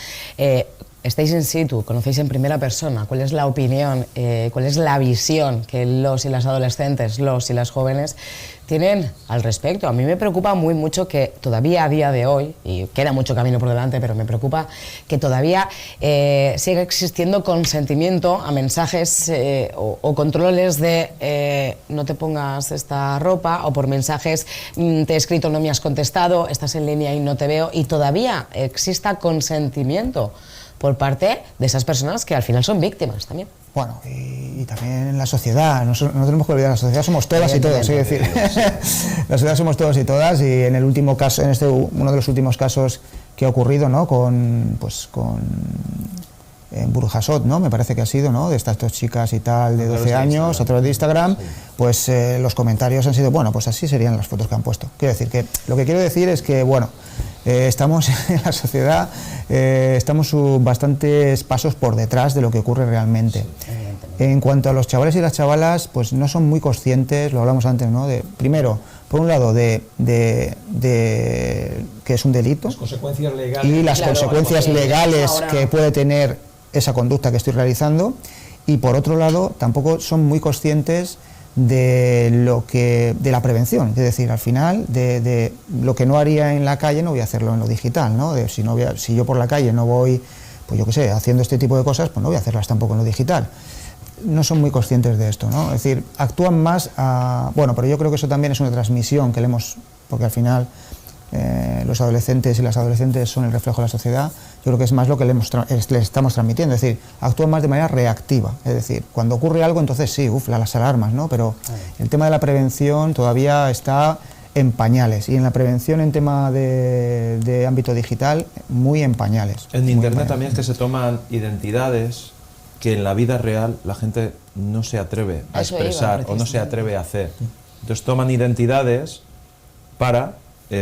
Estáis in situ, conocéis en primera persona cuál es la opinión, cuál es la visión que los y las adolescentes, los y las jóvenes tienen al respecto. A mí me preocupa mucho que todavía a día de hoy, y queda mucho camino por delante, pero me preocupa que todavía siga existiendo consentimiento a mensajes o controles de no te pongas esta ropa, o por mensajes te he escrito, no me has contestado, estás en línea y no te veo, y todavía exista consentimiento por parte de esas personas que al final son víctimas también. Bueno, y también en la sociedad, no tenemos que olvidar, la sociedad somos todas y todos, es decir, la sociedad somos todos y todas, y en el último caso, uno de los últimos casos que ha ocurrido, ¿no? En Burjasot, ¿no? Me parece que ha sido, ¿no? De estas dos chicas y tal, de 12 años, a través de Instagram, pues los comentarios han sido, bueno, pues así serían las fotos que han puesto. Quiero decir que, lo que quiero decir es que, bueno, estamos en la sociedad, estamos bastantes pasos por detrás de lo que ocurre realmente. En cuanto a los chavales y las chavalas, pues no son muy conscientes, lo hablamos antes, ¿no? Primero, por un lado, de que es un delito, las consecuencias legales, y las consecuencias legales que puede tener esa conducta que estoy realizando, y por otro lado, tampoco son muy conscientes de la prevención, es decir, al final, de lo que no haría en la calle no voy a hacerlo en lo digital, ¿no? Si yo por la calle no voy, pues yo qué sé, haciendo este tipo de cosas, pues no voy a hacerlas tampoco en lo digital. No son muy conscientes de esto, ¿no? Es decir, actúan más bueno, pero yo creo que eso también es una transmisión que porque al final los adolescentes y las adolescentes son el reflejo de la sociedad. Yo creo que es más lo que les estamos transmitiendo, es decir, actúan más de manera reactiva, es decir, cuando ocurre algo, entonces sí, las alarmas, ¿no? Pero el tema de la prevención todavía está en pañales, y en la prevención en tema de ámbito digital, muy en pañales. En Internet también es que se toman identidades que en la vida real la gente no se atreve a expresar o no se atreve a hacer. Entonces toman identidades para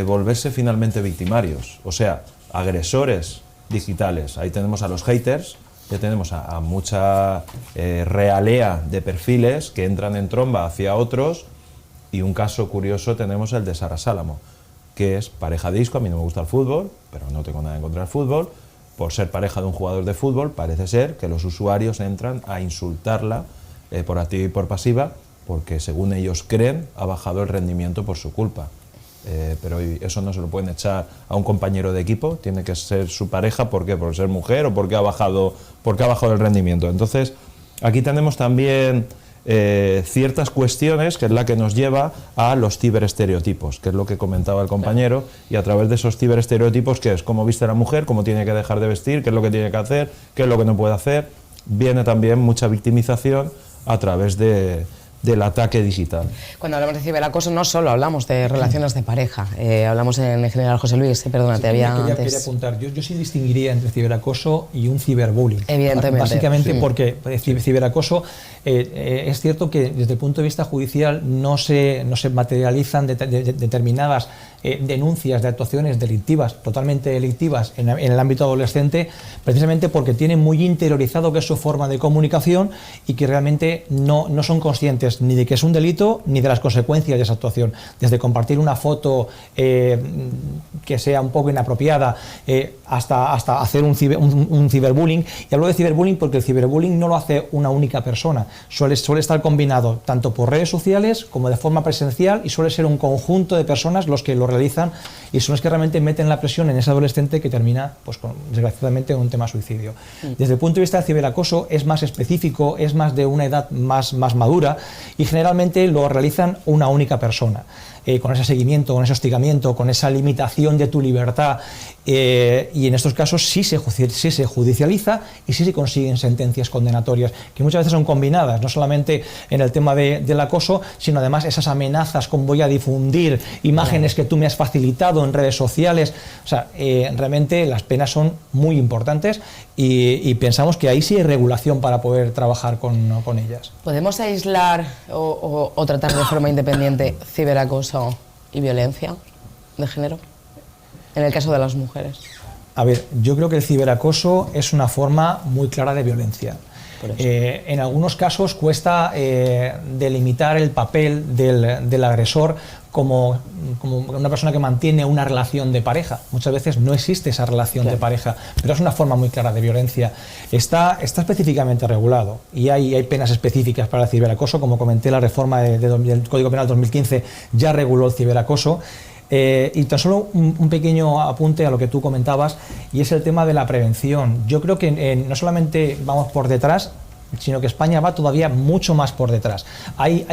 volverse finalmente victimarios, o sea, agresores digitales. Ahí tenemos a los haters, ya tenemos a mucha realea de perfiles que entran en tromba hacia otros, y un caso curioso tenemos el de Sara Salamo, que es pareja disco. A mí no me gusta el fútbol, pero no tengo nada en contra del fútbol. Por ser pareja de un jugador de fútbol, parece ser que los usuarios entran a insultarla por activa y por pasiva, porque según ellos creen ha bajado el rendimiento por su culpa. Pero eso no se lo pueden echar a un compañero de equipo, tiene que ser su pareja. ¿Por qué? Por ser mujer o porque ha bajado el rendimiento. Entonces, aquí tenemos también ciertas cuestiones, que es la que nos lleva a los ciberestereotipos, que es lo que comentaba el compañero, y a través de esos ciberestereotipos, que es cómo viste la mujer, cómo tiene que dejar de vestir, qué es lo que tiene que hacer, qué es lo que no puede hacer, viene también mucha victimización a través de del ataque digital. Cuando hablamos de ciberacoso no solo hablamos de relaciones de pareja, hablamos en general, José Luis, perdona, sí, te había quería apuntar, yo sí distinguiría entre ciberacoso y un ciberbullying. Evidentemente. Básicamente porque ciberacoso es cierto que desde el punto de vista judicial no se materializan determinadas denuncias de actuaciones delictivas, totalmente delictivas en el ámbito adolescente, precisamente porque tienen muy interiorizado que es su forma de comunicación y que realmente no son conscientes ni de que es un delito ni de las consecuencias de esa actuación. Desde compartir una foto que sea un poco inapropiada hasta hacer un ciberbullying. Y hablo de ciberbullying porque el ciberbullying no lo hace una única persona, suele estar combinado tanto por redes sociales como de forma presencial y suele ser un conjunto de personas los que lo realizan y son los que realmente meten la presión en ese adolescente que termina, pues, desgraciadamente, en un tema suicidio. Desde el punto de vista del ciberacoso es más específico, es más de una edad más madura y generalmente lo realizan una única persona. Con ese seguimiento, con ese hostigamiento, con esa limitación de tu libertad, y en estos casos sí se judicializa y sí se consiguen sentencias condenatorias, que muchas veces son combinadas, no solamente en el tema del acoso, sino además esas amenazas con voy a difundir imágenes que tú me has facilitado en redes sociales. O sea, realmente las penas son muy importantes y pensamos que ahí sí hay regulación para poder trabajar con ellas. ¿Podemos aislar o tratar de forma independiente ciberacoso y violencia de género en el caso de las mujeres? A ver, yo creo que el ciberacoso es una forma muy clara de violencia. En algunos casos cuesta delimitar el papel del agresor como una persona que mantiene una relación de pareja. Muchas veces no existe esa relación de pareja, pero es una forma muy clara de violencia. Está específicamente regulado y hay penas específicas para el ciberacoso. Como comenté, la reforma del Código Penal 2015 ya reguló el ciberacoso. Y tan solo un pequeño apunte a lo que tú comentabas, y es el tema de la prevención. Yo creo que no solamente vamos por detrás, sino que España va todavía mucho más por detrás. Hay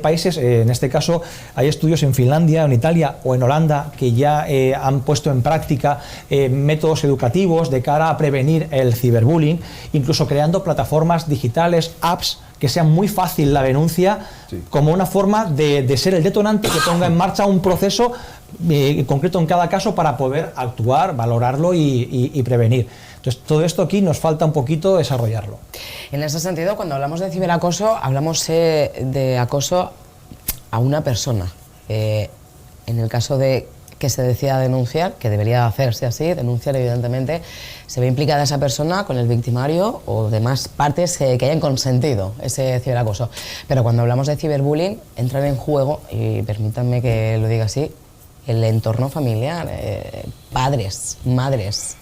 países, en este caso, hay estudios en Finlandia, en Italia o en Holanda que ya han puesto en práctica métodos educativos de cara a prevenir el ciberbullying, incluso creando plataformas digitales, apps, que sea muy fácil la denuncia, como una forma de ser el detonante que ponga en marcha un proceso concreto en cada caso para poder actuar, valorarlo y prevenir. Entonces, todo esto aquí nos falta un poquito desarrollarlo. En ese sentido, cuando hablamos de ciberacoso, hablamos de acoso a una persona. En el caso de que se decida denunciar, que debería hacerse así, denunciar evidentemente, se ve implicada esa persona con el victimario o demás partes que hayan consentido ese ciberacoso. Pero cuando hablamos de ciberbullying, entran en juego, y permítanme que lo diga así, el entorno familiar, padres, madres,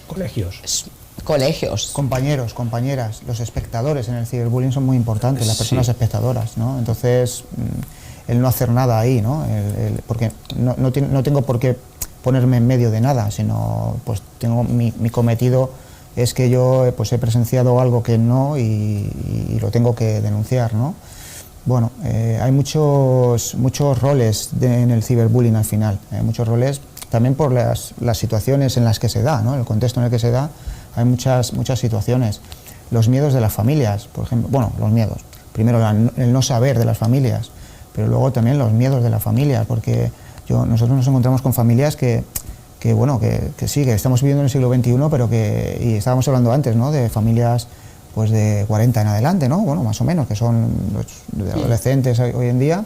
colegios. Compañeros, compañeras, los espectadores en el ciberbullying son muy importantes, las personas espectadoras, ¿no? Entonces, el no hacer nada ahí, ¿no? Porque no tengo por qué ponerme en medio de nada, sino pues tengo mi cometido es que yo pues he presenciado algo que no y lo tengo que denunciar, ¿no? Bueno, hay muchos roles en el ciberbullying al final, muchos roles también por las situaciones en las que se da, ¿no? El contexto en el que se da, hay muchas situaciones. Los miedos de las familias, por ejemplo, bueno, los miedos, primero el no saber de las familias, pero luego también los miedos de la familia, porque nosotros nos encontramos con familias que sí, que estamos viviendo en el siglo XXI, pero y estábamos hablando antes, ¿no? De familias pues de 40 en adelante, ¿no? Bueno, más o menos, que son los adolescentes hoy en día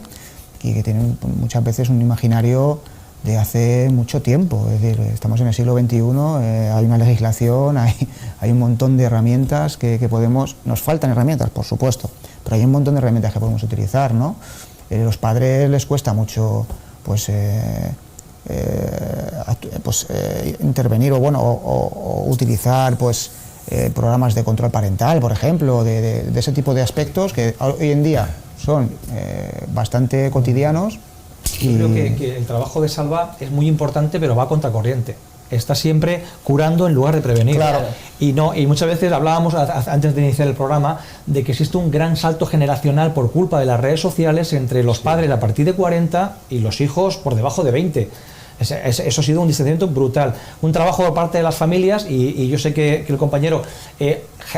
y que tienen muchas veces un imaginario de hace mucho tiempo. Es decir, estamos en el siglo XXI, hay una legislación, hay un montón de herramientas que podemos... Nos faltan herramientas, por supuesto, pero hay un montón de herramientas que podemos utilizar, ¿no? Los padres les cuesta mucho intervenir o utilizar programas de control parental, por ejemplo, de ese tipo de aspectos que hoy en día son bastante cotidianos. Yo creo que el trabajo de Salva es muy importante, pero va a contracorriente. Está siempre curando en lugar de prevenir. Claro. Y muchas veces hablábamos antes de iniciar el programa de que existe un gran salto generacional por culpa de las redes sociales entre los padres a partir de 40 y los hijos por debajo de 20. Eso ha sido un distanciamiento brutal. Un trabajo por parte de las familias, y yo sé que el compañero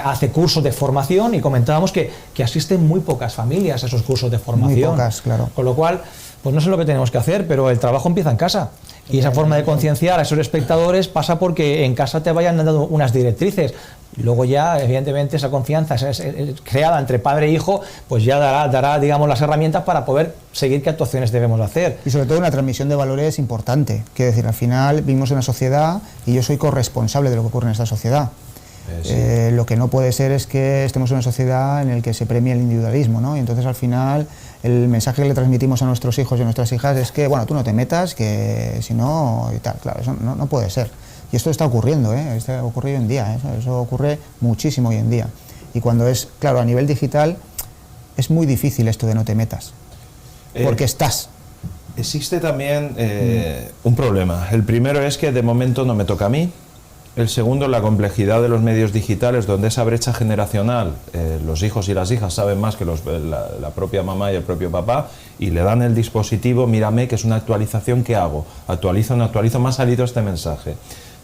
hace cursos de formación, y comentábamos que asisten muy pocas familias a esos cursos de formación. Muy pocas, claro. Con lo cual, pues no sé lo que tenemos que hacer, pero el trabajo empieza en casa. Y esa forma de concienciar a esos espectadores pasa porque en casa te vayan dando unas directrices. Luego ya, evidentemente, esa confianza creada entre padre e hijo, pues ya dará, digamos, las herramientas para poder seguir qué actuaciones debemos hacer. Y sobre todo una transmisión de valores importante. Quiero decir, al final vivimos en una sociedad y yo soy corresponsable de lo que ocurre en esta sociedad. Sí. Lo que no puede ser es que estemos en una sociedad en la que se premia el individualismo, ¿no? Y entonces al final el mensaje que le transmitimos a nuestros hijos y a nuestras hijas es que, bueno, tú no te metas, que si no, y tal, claro, eso no puede ser. Y esto está ocurriendo, esto ocurre hoy en día, eso ocurre muchísimo hoy en día. Y cuando es, claro, a nivel digital, es muy difícil esto de no te metas, porque estás. Existe también un problema. El primero es que de momento no me toca a mí. El segundo, la complejidad de los medios digitales, donde esa brecha generacional, los hijos y las hijas saben más que la propia mamá y el propio papá, y le dan el dispositivo, mírame, que es una actualización, ¿qué hago? Actualizo, no actualizo, me ha salido este mensaje.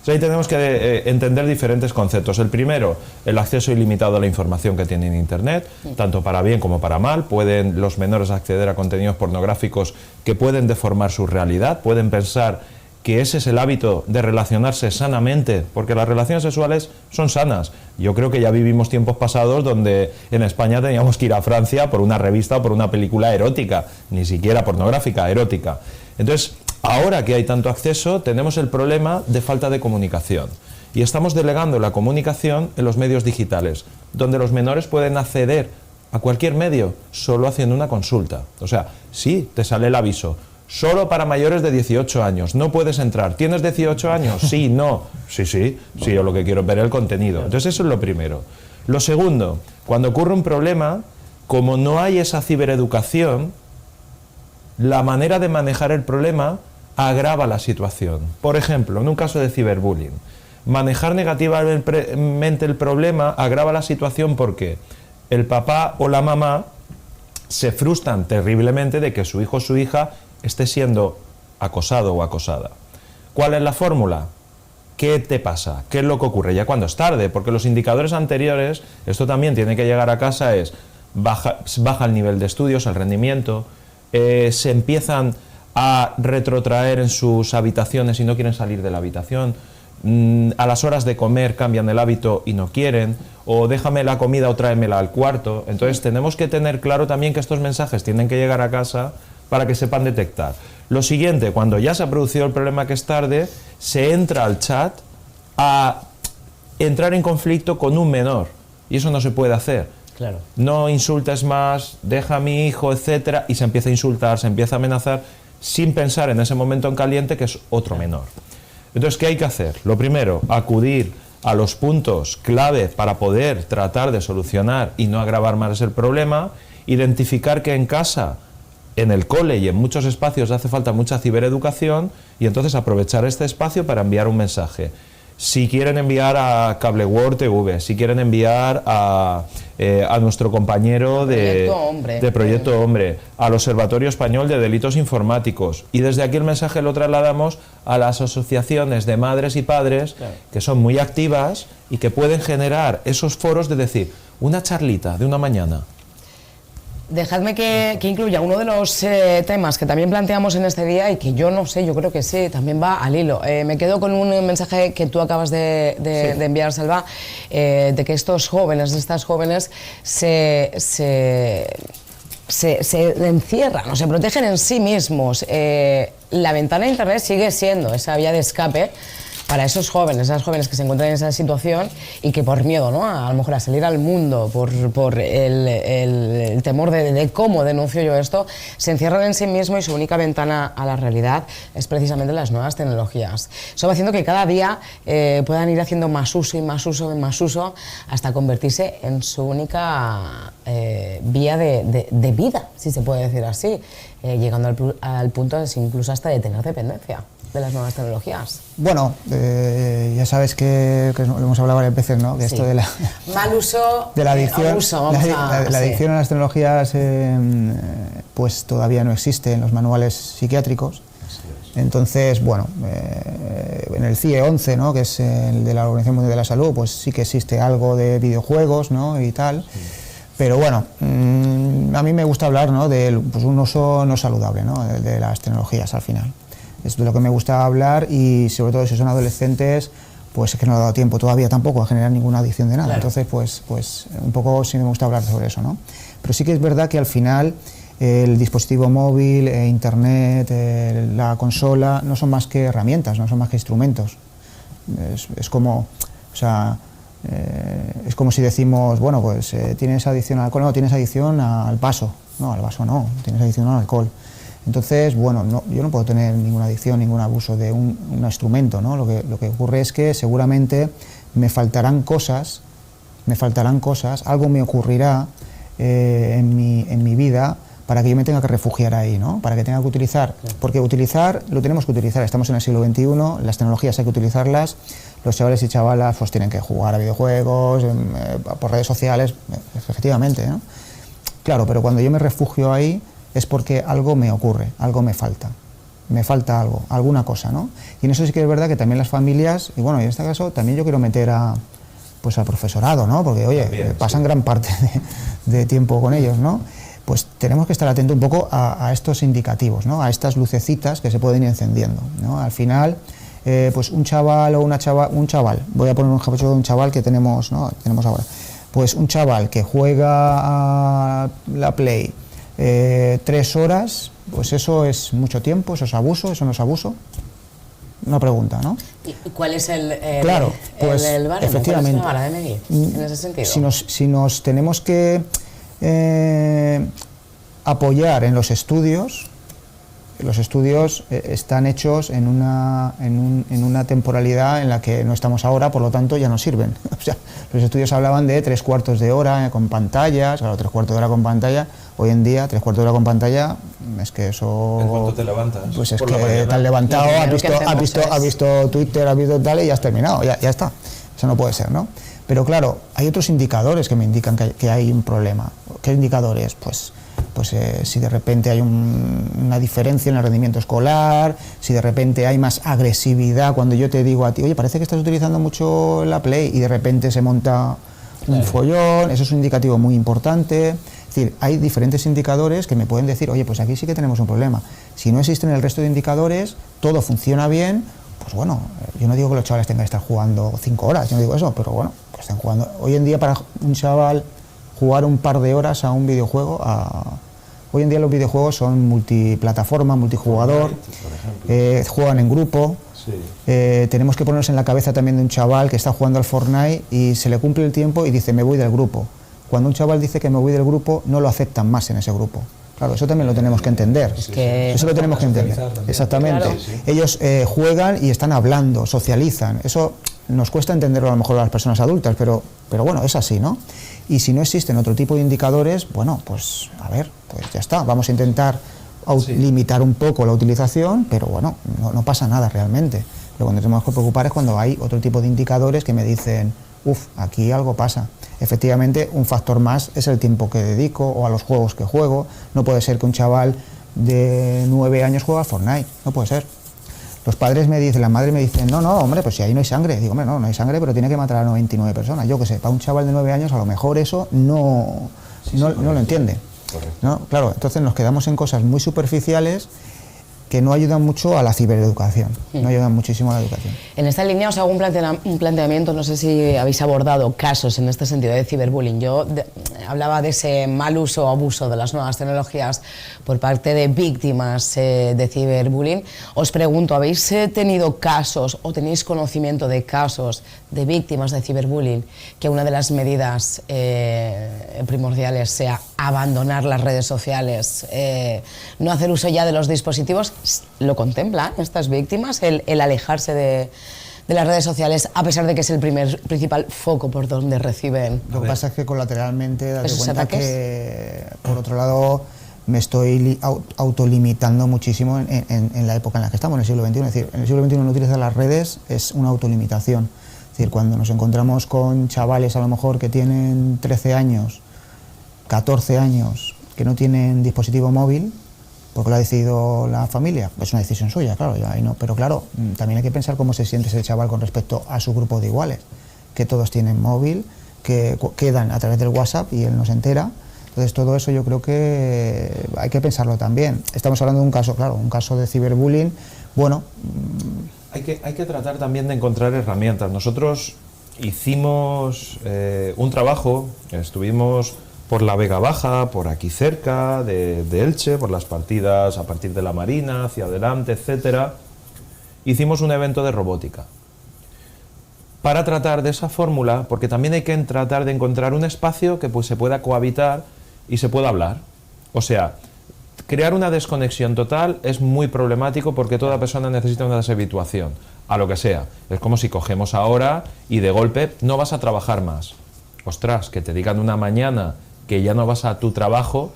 Entonces ahí tenemos que entender diferentes conceptos. El primero, el acceso ilimitado a la información que tiene en Internet, tanto para bien como para mal. Pueden los menores acceder a contenidos pornográficos que pueden deformar su realidad, pueden pensar que ese es el hábito de relacionarse sanamente, porque las relaciones sexuales son sanas. Yo creo que ya vivimos tiempos pasados donde en España teníamos que ir a Francia por una revista o por una película erótica, ni siquiera pornográfica, erótica. Entonces, ahora que hay tanto acceso, tenemos el problema de falta de comunicación. Y estamos delegando la comunicación en los medios digitales, donde los menores pueden acceder a cualquier medio solo haciendo una consulta. O sea, sí, te sale el aviso. Solo para mayores de 18 años, no puedes entrar. ¿Tienes 18 años? Sí, no. Sí, yo lo que quiero es ver el contenido. Entonces eso es lo primero. Lo segundo, cuando ocurre un problema, como no hay esa cibereducación, la manera de manejar el problema agrava la situación. Por ejemplo, en un caso de ciberbullying, manejar negativamente el problema agrava la situación porque el papá o la mamá se frustran terriblemente de que su hijo o su hija esté siendo acosado o acosada. ¿Cuál es la fórmula? ¿Qué te pasa? ¿Qué es lo que ocurre? Ya cuando es tarde, porque los indicadores anteriores, esto también tiene que llegar a casa, es baja el nivel de estudios, el rendimiento, se empiezan a retrotraer en sus habitaciones y no quieren salir de la habitación, a las horas de comer cambian el hábito y no quieren, o déjame la comida o tráemela al cuarto. Entonces tenemos que tener claro también que estos mensajes tienen que llegar a casa para que sepan detectar. Lo siguiente, cuando ya se ha producido el problema que es tarde, se entra al chat a entrar en conflicto con un menor, y eso no se puede hacer. Claro. No insultes más, deja a mi hijo, etcétera, y se empieza a insultar, se empieza a amenazar, sin pensar en ese momento en caliente que es otro menor. Entonces, ¿qué hay que hacer? Lo primero, acudir a los puntos clave para poder tratar de solucionar y no agravar más el problema, identificar que en casa, en el cole y en muchos espacios hace falta mucha cibereducación, y entonces aprovechar este espacio para enviar un mensaje. Si quieren enviar a Cable World TV, si quieren enviar a nuestro compañero de Proyecto Hombre, al Observatorio Español de Delitos Informáticos, y desde aquí el mensaje lo trasladamos a las asociaciones de madres y padres, claro, que son muy activas y que pueden generar esos foros de decir, una charlita de una mañana. Dejadme que incluya uno de los temas que también planteamos en este día y que yo no sé, yo creo que sí, también va al hilo. Me quedo con un mensaje que tú acabas de enviar, Salva, de que estos jóvenes, estas jóvenes se encierran o se protegen en sí mismos. La ventana de Internet sigue siendo esa vía de escape para esos jóvenes, esas jóvenes que se encuentran en esa situación y que por miedo, ¿no?, a lo mejor a salir al mundo, por el temor de cómo denuncio yo esto, se encierran en sí mismos y su única ventana a la realidad es precisamente las nuevas tecnologías. Eso va haciendo que cada día puedan ir haciendo más uso y más uso y más uso hasta convertirse en su única vía de vida, si se puede decir así, llegando al punto incluso hasta de tener dependencia de las nuevas tecnologías. Bueno, ya sabes que lo hemos hablado varias veces, ¿no? Que sí. Esto de la mal uso, de la adicción, la adicción a las tecnologías, pues todavía no existe en los manuales psiquiátricos. Entonces, bueno, en el CIE 11, ¿no?, que es el de la Organización Mundial de la Salud, pues sí que existe algo de videojuegos, ¿no?, y tal. Sí. Pero bueno, a mí me gusta hablar, ¿no?, de pues, un uso no saludable, ¿no?, de las tecnologías al final. Es de lo que me gusta hablar, y sobre todo si son adolescentes, pues es que no he dado tiempo todavía tampoco a generar ninguna adicción de nada. Claro. Entonces, pues un poco sí me gusta hablar sobre eso, ¿no? Pero sí que es verdad que al final el dispositivo móvil, internet, la consola, no son más que herramientas, no son más que instrumentos. Es como, o sea, es como si decimos, bueno, pues tienes adicción al alcohol, no, tienes adicción al vaso. No, al vaso no, tienes adicción al alcohol. Entonces, bueno, yo no puedo tener ninguna adicción, ningún abuso de un instrumento, ¿no? Lo que ocurre es que seguramente me faltarán cosas, algo me ocurrirá en mi vida para que yo me tenga que refugiar ahí, ¿no? Para que tenga que utilizar, porque utilizar lo tenemos que utilizar, estamos en el siglo XXI, las tecnologías hay que utilizarlas, los chavales y chavalas pues tienen que jugar a videojuegos, por redes sociales, efectivamente, ¿no? Claro, pero cuando yo me refugio ahí es porque algo me ocurre, algo me falta algo, alguna cosa, ¿no? Y en eso sí que es verdad que también las familias, y bueno, en este caso también yo quiero meter pues al profesorado, ¿no? Porque, oye, también, pasan gran parte de tiempo con ellos, ¿no? Pues tenemos que estar atentos un poco a estos indicativos, ¿no? A estas lucecitas que se pueden ir encendiendo, ¿no? Al final, pues un chaval o una chaval, voy a poner un ejemplo de un chaval que tenemos, ¿no?, tenemos ahora, pues un chaval que juega a la Play 3 horas, pues eso es mucho tiempo, eso es abuso, eso no es abuso. Una pregunta, ¿no? ¿Y cuál es claro, pues, el baremo? efectivamente, ¿Cuál es la vara de medir en ese sentido? Si nos tenemos que apoyar en los estudios están hechos en una temporalidad en la que no estamos ahora, por lo tanto ya no sirven. O sea, los estudios hablaban de 3/4 de hora con pantallas, claro, 3/4 de hora con pantalla. Hoy en día, 3/4 de hora con pantalla, es que eso... ¿En cuánto te levantas? Pues es que te has levantado, has visto Twitter, has visto tal y ya has terminado, ya está. Eso no puede ser, ¿no? Pero claro, hay otros indicadores que me indican que hay un problema. ¿Qué indicadores? Pues si de repente hay una diferencia en el rendimiento escolar, si de repente hay más agresividad cuando yo te digo a ti, oye, parece que estás utilizando mucho la Play, y de repente se monta un follón, eso es un indicativo muy importante. Es decir, hay diferentes indicadores que me pueden decir, oye, pues aquí sí que tenemos un problema. Si no existen el resto de indicadores, todo funciona bien, pues bueno, yo no digo que los chavales tengan que estar jugando 5 horas, yo no digo eso, pero bueno, que estén jugando. Hoy en día para un chaval jugar un par de horas a un videojuego, hoy en día los videojuegos son multiplataforma, multijugador, juegan en grupo. Sí. Tenemos que ponernos en la cabeza también de un chaval que está jugando al Fortnite y se le cumple el tiempo y dice, me voy del grupo. Cuando un chaval dice que me voy del grupo, no lo aceptan más en ese grupo. Claro, eso también lo tenemos que entender. Eso lo tenemos que entender. Exactamente. Claro. Ellos juegan y están hablando, socializan. Eso nos cuesta entenderlo a lo mejor a las personas adultas, pero bueno, es así, ¿no? Y si no existen otro tipo de indicadores, bueno, pues a ver, pues ya está. Vamos a intentar limitar un poco la utilización, pero bueno, no pasa nada realmente. Lo que nos tenemos que preocupar es cuando hay otro tipo de indicadores que me dicen, aquí algo pasa. Efectivamente, un factor más es el tiempo que dedico o a los juegos que juego. No puede ser que un chaval de 9 años juegue a Fortnite, no puede ser. Los padres me dicen, la madre me dicen, no, hombre, pues si ahí no hay sangre. Digo, hombre, no hay sangre, pero tiene que matar a 99 personas. Yo qué sé, para un chaval de 9 años a lo mejor eso no lo entiende. ¿No? Claro, entonces nos quedamos en cosas muy superficiales que no ayudan mucho a la cibereducación, no ayudan muchísimo a la educación. En esta línea os hago un planteamiento, no sé si habéis abordado casos en este sentido de ciberbullying. Yo hablaba de ese mal uso o abuso de las nuevas tecnologías por parte de víctimas de ciberbullying. Os pregunto, ¿habéis tenido casos o tenéis conocimiento de casos de víctimas de ciberbullying que una de las medidas primordiales sea abandonar las redes sociales, no hacer uso ya de los dispositivos? ¿Lo contemplan estas víctimas, el alejarse de las redes sociales, a pesar de que es el principal foco por donde reciben? Lo que pasa es que colateralmente date cuenta que, por otro lado, me estoy autolimitando muchísimo en la época en la que estamos, en el siglo XXI. Es decir, en el siglo XXI no utilizar las redes es una autolimitación. Es decir, cuando nos encontramos con chavales a lo mejor que tienen 13 años, 14 años, que no tienen dispositivo móvil, porque lo ha decidido la familia, es una decisión suya, claro, ahí no, pero claro, también hay que pensar cómo se siente ese chaval con respecto a su grupo de iguales, que todos tienen móvil, que quedan a través del WhatsApp y él no se entera. Entonces todo eso yo creo que hay que pensarlo también. Estamos hablando de un caso, claro, un caso de ciberbullying, bueno... Hay que tratar también de encontrar herramientas. Nosotros hicimos un trabajo, estuvimos por la Vega Baja, por aquí cerca de Elche, por las partidas a partir de la Marina, hacia adelante, etcétera. Hicimos un evento de robótica para tratar de esa fórmula, porque también hay que tratar de encontrar un espacio que pues se pueda cohabitar y se pueda hablar. O sea, crear una desconexión total es muy problemático porque toda persona necesita una deshabituación a lo que sea. Es como si cogemos ahora y de golpe no vas a trabajar más. Ostras, que te digan una mañana que ya no vas a tu trabajo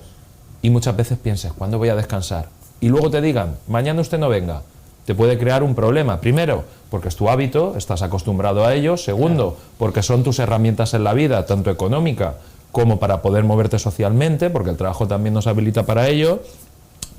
y muchas veces pienses, ¿cuándo voy a descansar? Y luego te digan, mañana usted no venga. Te puede crear un problema. Primero, porque es tu hábito, estás acostumbrado a ello. Segundo, porque son tus herramientas en la vida, tanto económica como para poder moverte socialmente, porque el trabajo también nos habilita para ello.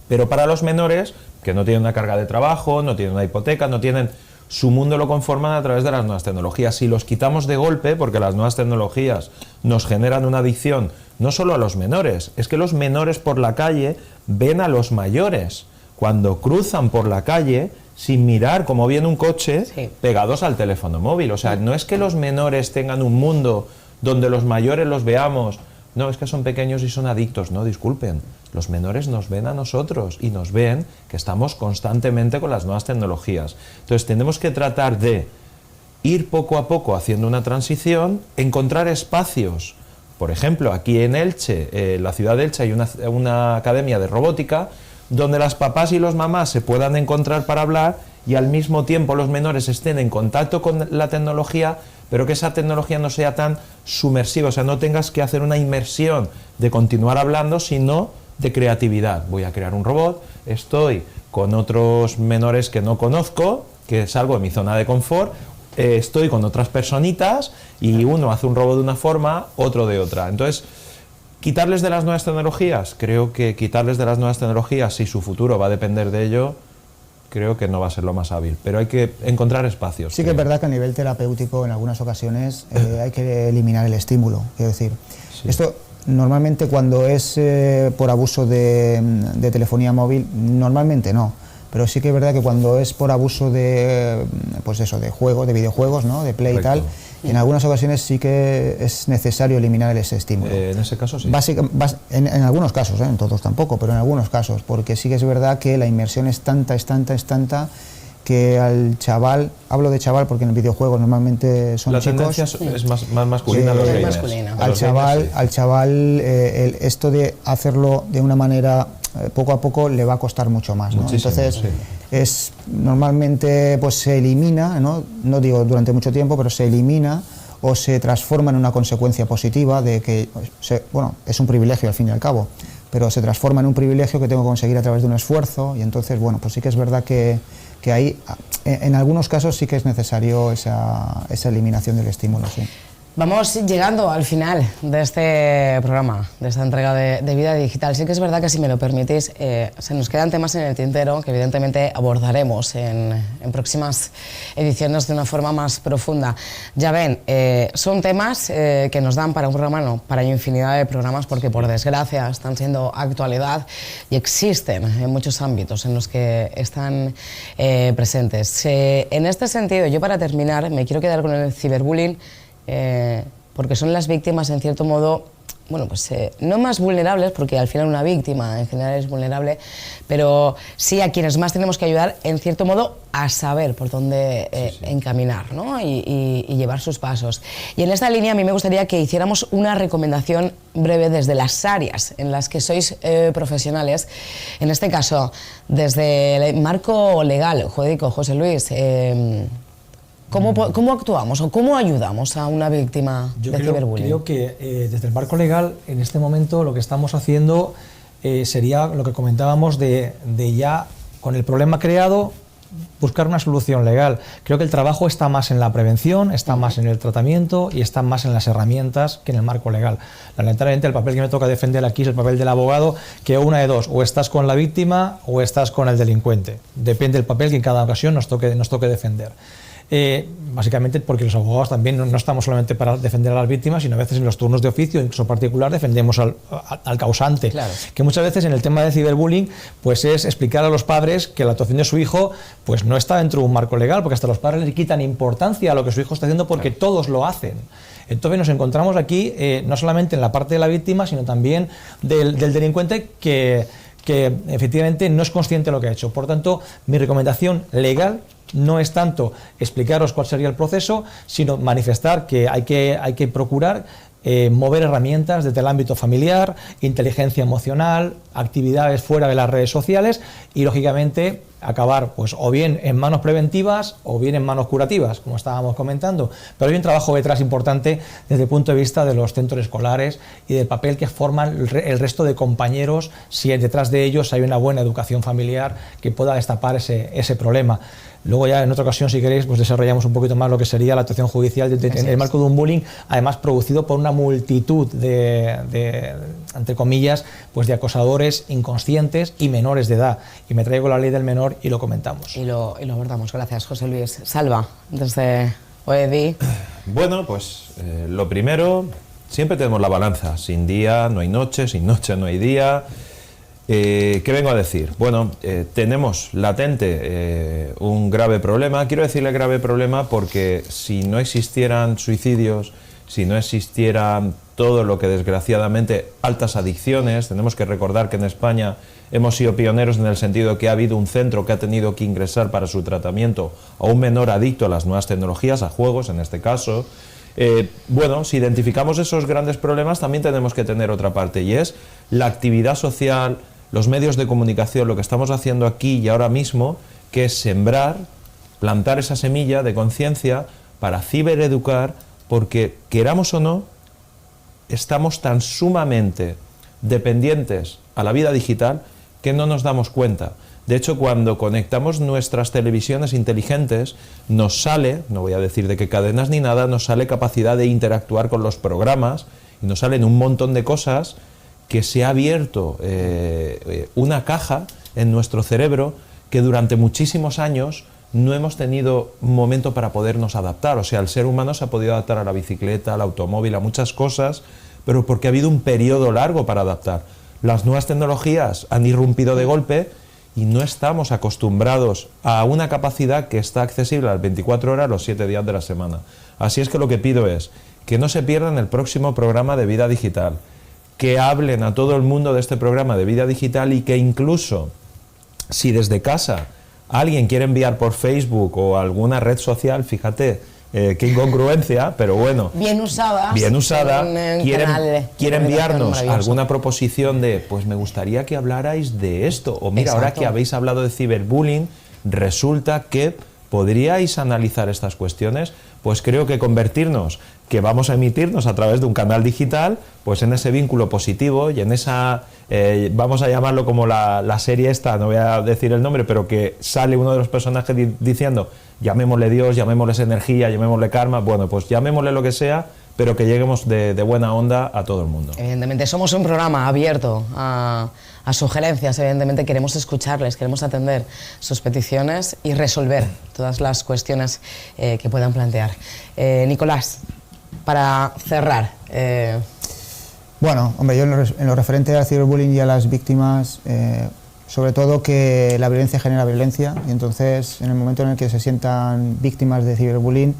Pero para los menores, que no tienen una carga de trabajo, no tienen una hipoteca, no tienen... Su mundo lo conforman a través de las nuevas tecnologías. Si los quitamos de golpe, porque las nuevas tecnologías nos generan una adicción, no solo a los menores, es que los menores por la calle ven a los mayores cuando cruzan por la calle sin mirar cómo viene un coche, sí, pegados al teléfono móvil. O sea, no es que los menores tengan un mundo donde los mayores los veamos, no, es que son pequeños y son adictos. No, disculpen, los menores nos ven a nosotros y nos ven que estamos constantemente con las nuevas tecnologías. Entonces tenemos que tratar de ir poco a poco haciendo una transición, encontrar espacios. Por ejemplo, aquí en Elche, la ciudad de Elche, hay una academia de robótica donde las papás y los mamás se puedan encontrar para hablar y al mismo tiempo los menores estén en contacto con la tecnología, pero que esa tecnología no sea tan sumersiva, o sea, no tengas que hacer una inmersión de continuar hablando, sino de creatividad. Voy a crear un robot, estoy con otros menores que no conozco, que salgo de mi zona de confort, estoy con otras personitas y uno hace un robot de una forma, otro de otra. Entonces, quitarles de las nuevas tecnologías, creo que quitarles de las nuevas tecnologías, si su futuro va a depender de ello, creo que no va a ser lo más hábil, pero hay que encontrar espacios. Sí, que es verdad que a nivel terapéutico en algunas ocasiones hay que eliminar el estímulo, quiero decir, sí. Esto normalmente cuando es por abuso de telefonía móvil, normalmente no, pero sí que es verdad que cuando es por abuso de, pues eso, de juego, de videojuegos, ¿no? De play. Correcto. Y tal, en algunas ocasiones sí que es necesario eliminar ese estímulo. En ese caso sí. En algunos casos, en todos tampoco, pero en algunos casos, porque sí que es verdad que la inmersión es tanta, que al chaval, hablo de chaval porque en el videojuego normalmente son chicos. La tendencia es más masculina a los gamers. Al chaval esto de hacerlo de una manera poco a poco le va a costar mucho más, ¿no? Entonces sí. Normalmente pues se elimina, no digo durante mucho tiempo, pero se elimina o se transforma en una consecuencia positiva de que, bueno, es un privilegio al fin y al cabo, pero se transforma en un privilegio que tengo que conseguir a través de un esfuerzo y entonces, bueno, pues sí que es verdad que ahí, en algunos casos sí que es necesario esa eliminación del estímulo, sí. Vamos llegando al final de este programa, de esta entrega de Vida Digital. Sí que es verdad que, si me lo permitís, se nos quedan temas en el tintero que evidentemente abordaremos en próximas ediciones de una forma más profunda. Ya ven, son temas que nos dan para un programa, no, para infinidad de programas, porque por desgracia están siendo actualidad y existen en muchos ámbitos en los que están presentes. En este sentido, yo para terminar me quiero quedar con el ciberbullying, porque son las víctimas, en cierto modo, bueno, pues no más vulnerables, porque al final una víctima en general es vulnerable, pero sí a quienes más tenemos que ayudar, en cierto modo, a saber por dónde encaminar, ¿no? y llevar sus pasos. Y en esta línea a mí me gustaría que hiciéramos una recomendación breve desde las áreas en las que sois profesionales, en este caso desde el marco legal, jurídico. José Luis, ¿cómo actuamos o cómo ayudamos a una víctima de ciberbullying? Yo creo que desde el marco legal, en este momento, lo que estamos haciendo sería lo que comentábamos de ya con el problema creado, buscar una solución legal. Creo que el trabajo está más en la prevención, está más en el tratamiento y está más en las herramientas que en el marco legal. Lamentablemente el papel que me toca defender aquí es el papel del abogado, que una de dos, o estás con la víctima o estás con el delincuente. Depende del papel que en cada ocasión nos toque defender. Básicamente porque los abogados también no estamos solamente para defender a las víctimas, sino a veces en los turnos de oficio, incluso particular, defendemos al causante. Claro. Que muchas veces en el tema de ciberbullying pues es explicar a los padres que la actuación de su hijo pues no está dentro de un marco legal, porque hasta los padres le quitan importancia a lo que su hijo está haciendo porque todos lo hacen. Entonces nos encontramos aquí no solamente en la parte de la víctima, sino también del delincuente que efectivamente no es consciente de lo que ha hecho. Por tanto, mi recomendación legal no es tanto explicaros cuál sería el proceso, sino manifestar que hay que procurar mover herramientas desde el ámbito familiar, inteligencia emocional, actividades fuera de las redes sociales y, lógicamente, acabar pues o bien en manos preventivas o bien en manos curativas, como estábamos comentando. Pero hay un trabajo detrás importante desde el punto de vista de los centros escolares y del papel que forman el resto de compañeros si detrás de ellos hay una buena educación familiar que pueda destapar ese problema. Luego ya en otra ocasión, si queréis, pues desarrollamos un poquito más lo que sería la actuación judicial en el marco de un bullying, además producido por una multitud de entre comillas, pues de acosadores inconscientes y menores de edad. Y me traigo la ley del menor y lo comentamos. Y lo abordamos. Gracias, José Luis. Salva, desde OEDI. Bueno, pues lo primero, siempre tenemos la balanza. Sin día no hay noche, sin noche no hay día. ¿Qué vengo a decir? Bueno, tenemos latente un grave problema. Quiero decirle grave problema porque si no existieran suicidios, si no existieran todo lo que desgraciadamente altas adicciones, tenemos que recordar que en España hemos sido pioneros en el sentido que ha habido un centro que ha tenido que ingresar para su tratamiento a un menor adicto a las nuevas tecnologías, a juegos en este caso. Bueno, si identificamos esos grandes problemas, también tenemos que tener otra parte, y es la actividad social, los medios de comunicación, lo que estamos haciendo aquí y ahora mismo, que es sembrar, plantar esa semilla de conciencia para cibereducar, porque queramos o no, estamos tan sumamente dependientes a la vida digital que no nos damos cuenta. De hecho, cuando conectamos nuestras televisiones inteligentes, nos sale, no voy a decir de qué cadenas ni nada, nos sale capacidad de interactuar con los programas y nos salen un montón de cosas que se ha abierto una caja en nuestro cerebro que durante muchísimos años no hemos tenido momento para podernos adaptar. O sea, el ser humano se ha podido adaptar a la bicicleta, al automóvil, a muchas cosas, pero porque ha habido un periodo largo para adaptar. Las nuevas tecnologías han irrumpido de golpe y no estamos acostumbrados a una capacidad que está accesible a las 24 horas, los 7 días de la semana. Así es que lo que pido es que no se pierdan el próximo programa de Vida Digital, que hablen a todo el mundo de este programa de Vida Digital y que incluso, si desde casa alguien quiere enviar por Facebook o alguna red social, fíjate, qué incongruencia, pero bueno, bien usada, quiere enviarnos alguna proposición de, pues me gustaría que hablarais de esto, o mira, ahora que habéis hablado de ciberbullying, resulta que podríais analizar estas cuestiones, pues creo que convertirnos, que vamos a emitirnos a través de un canal digital, pues en ese vínculo positivo y en esa, vamos a llamarlo como la serie esta, no voy a decir el nombre, pero que sale uno de los personajes diciendo, llamémosle Dios, llamémosle energía, llamémosle karma, bueno, pues llamémosle lo que sea, pero que lleguemos de buena onda a todo el mundo. Evidentemente, somos un programa abierto a sugerencias, evidentemente queremos escucharles, queremos atender sus peticiones y resolver todas las cuestiones que puedan plantear. Nicolás, para cerrar. Bueno, hombre, yo en lo referente al ciberbullying y a las víctimas, sobre todo que la violencia genera violencia, y entonces en el momento en el que se sientan víctimas de ciberbullying,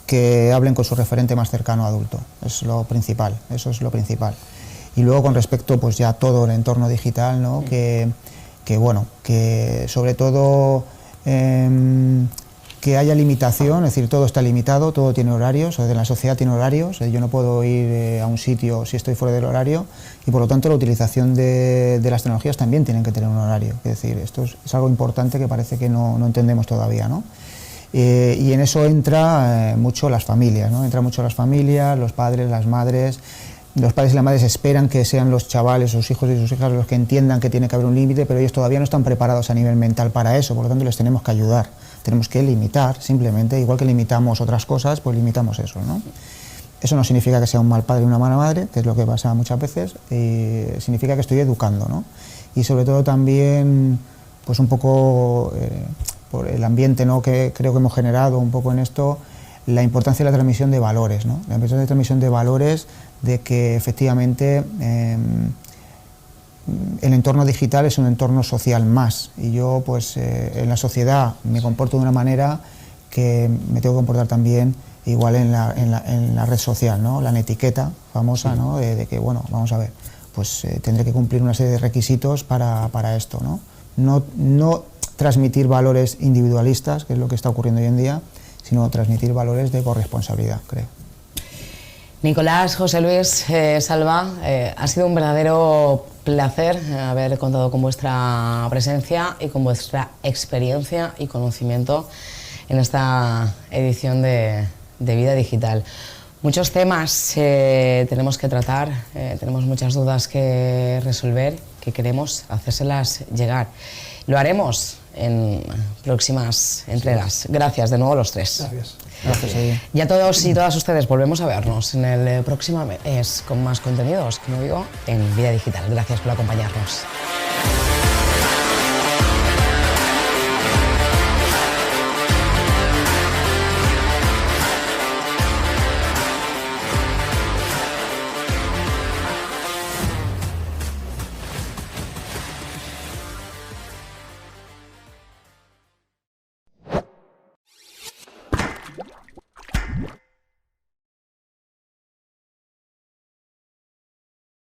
que hablen con su referente más cercano adulto, es lo principal, eso es lo principal. Y luego con respecto pues ya a todo el entorno digital, ¿no? que bueno, que sobre todo que haya limitación, es decir, todo está limitado, todo tiene horarios, o sea, la sociedad tiene horarios, yo no puedo ir a un sitio si estoy fuera del horario, y por lo tanto la utilización de las tecnologías también tienen que tener un horario, es decir, esto es algo importante que parece que no entendemos todavía, ¿no? Y en eso entra mucho las familias, ¿no? Entra mucho las familias, los padres, las madres, los padres y las madres esperan que sean los chavales, sus hijos y sus hijas los que entiendan que tiene que haber un límite, pero ellos todavía no están preparados a nivel mental para eso, por lo tanto les tenemos que ayudar, tenemos que limitar simplemente, igual que limitamos otras cosas, pues limitamos eso, ¿no? Eso no significa que sea un mal padre y una mala madre, que es lo que pasa muchas veces, significa que estoy educando, ¿no? Y sobre todo también, pues un poco por el ambiente, ¿no?, que creo que hemos generado un poco en esto, la importancia de la transmisión de valores, ¿no? La importancia de la transmisión de valores, de que efectivamente el entorno digital es un entorno social más, y yo pues en la sociedad me comporto de una manera que me tengo que comportar también igual en la red social, ¿no? La etiqueta famosa, ¿no?, de que, bueno, vamos a ver, pues tendré que cumplir una serie de requisitos para esto, ¿no? No transmitir valores individualistas, que es lo que está ocurriendo hoy en día, sino transmitir valores de corresponsabilidad, creo. Nicolás, José Luis, Salva, ha sido un verdadero placer haber contado con vuestra presencia y con vuestra experiencia y conocimiento en esta edición de Vida Digital. Muchos temas tenemos que tratar, tenemos muchas dudas que resolver, que queremos hacérselas llegar. Lo haremos en próximas entregas. Gracias de nuevo a los tres. Gracias. Gracias a ti. Y a todos y todas ustedes, volvemos a vernos en el próximo mes con más contenidos, como digo, en Vida Digital. Gracias por acompañarnos.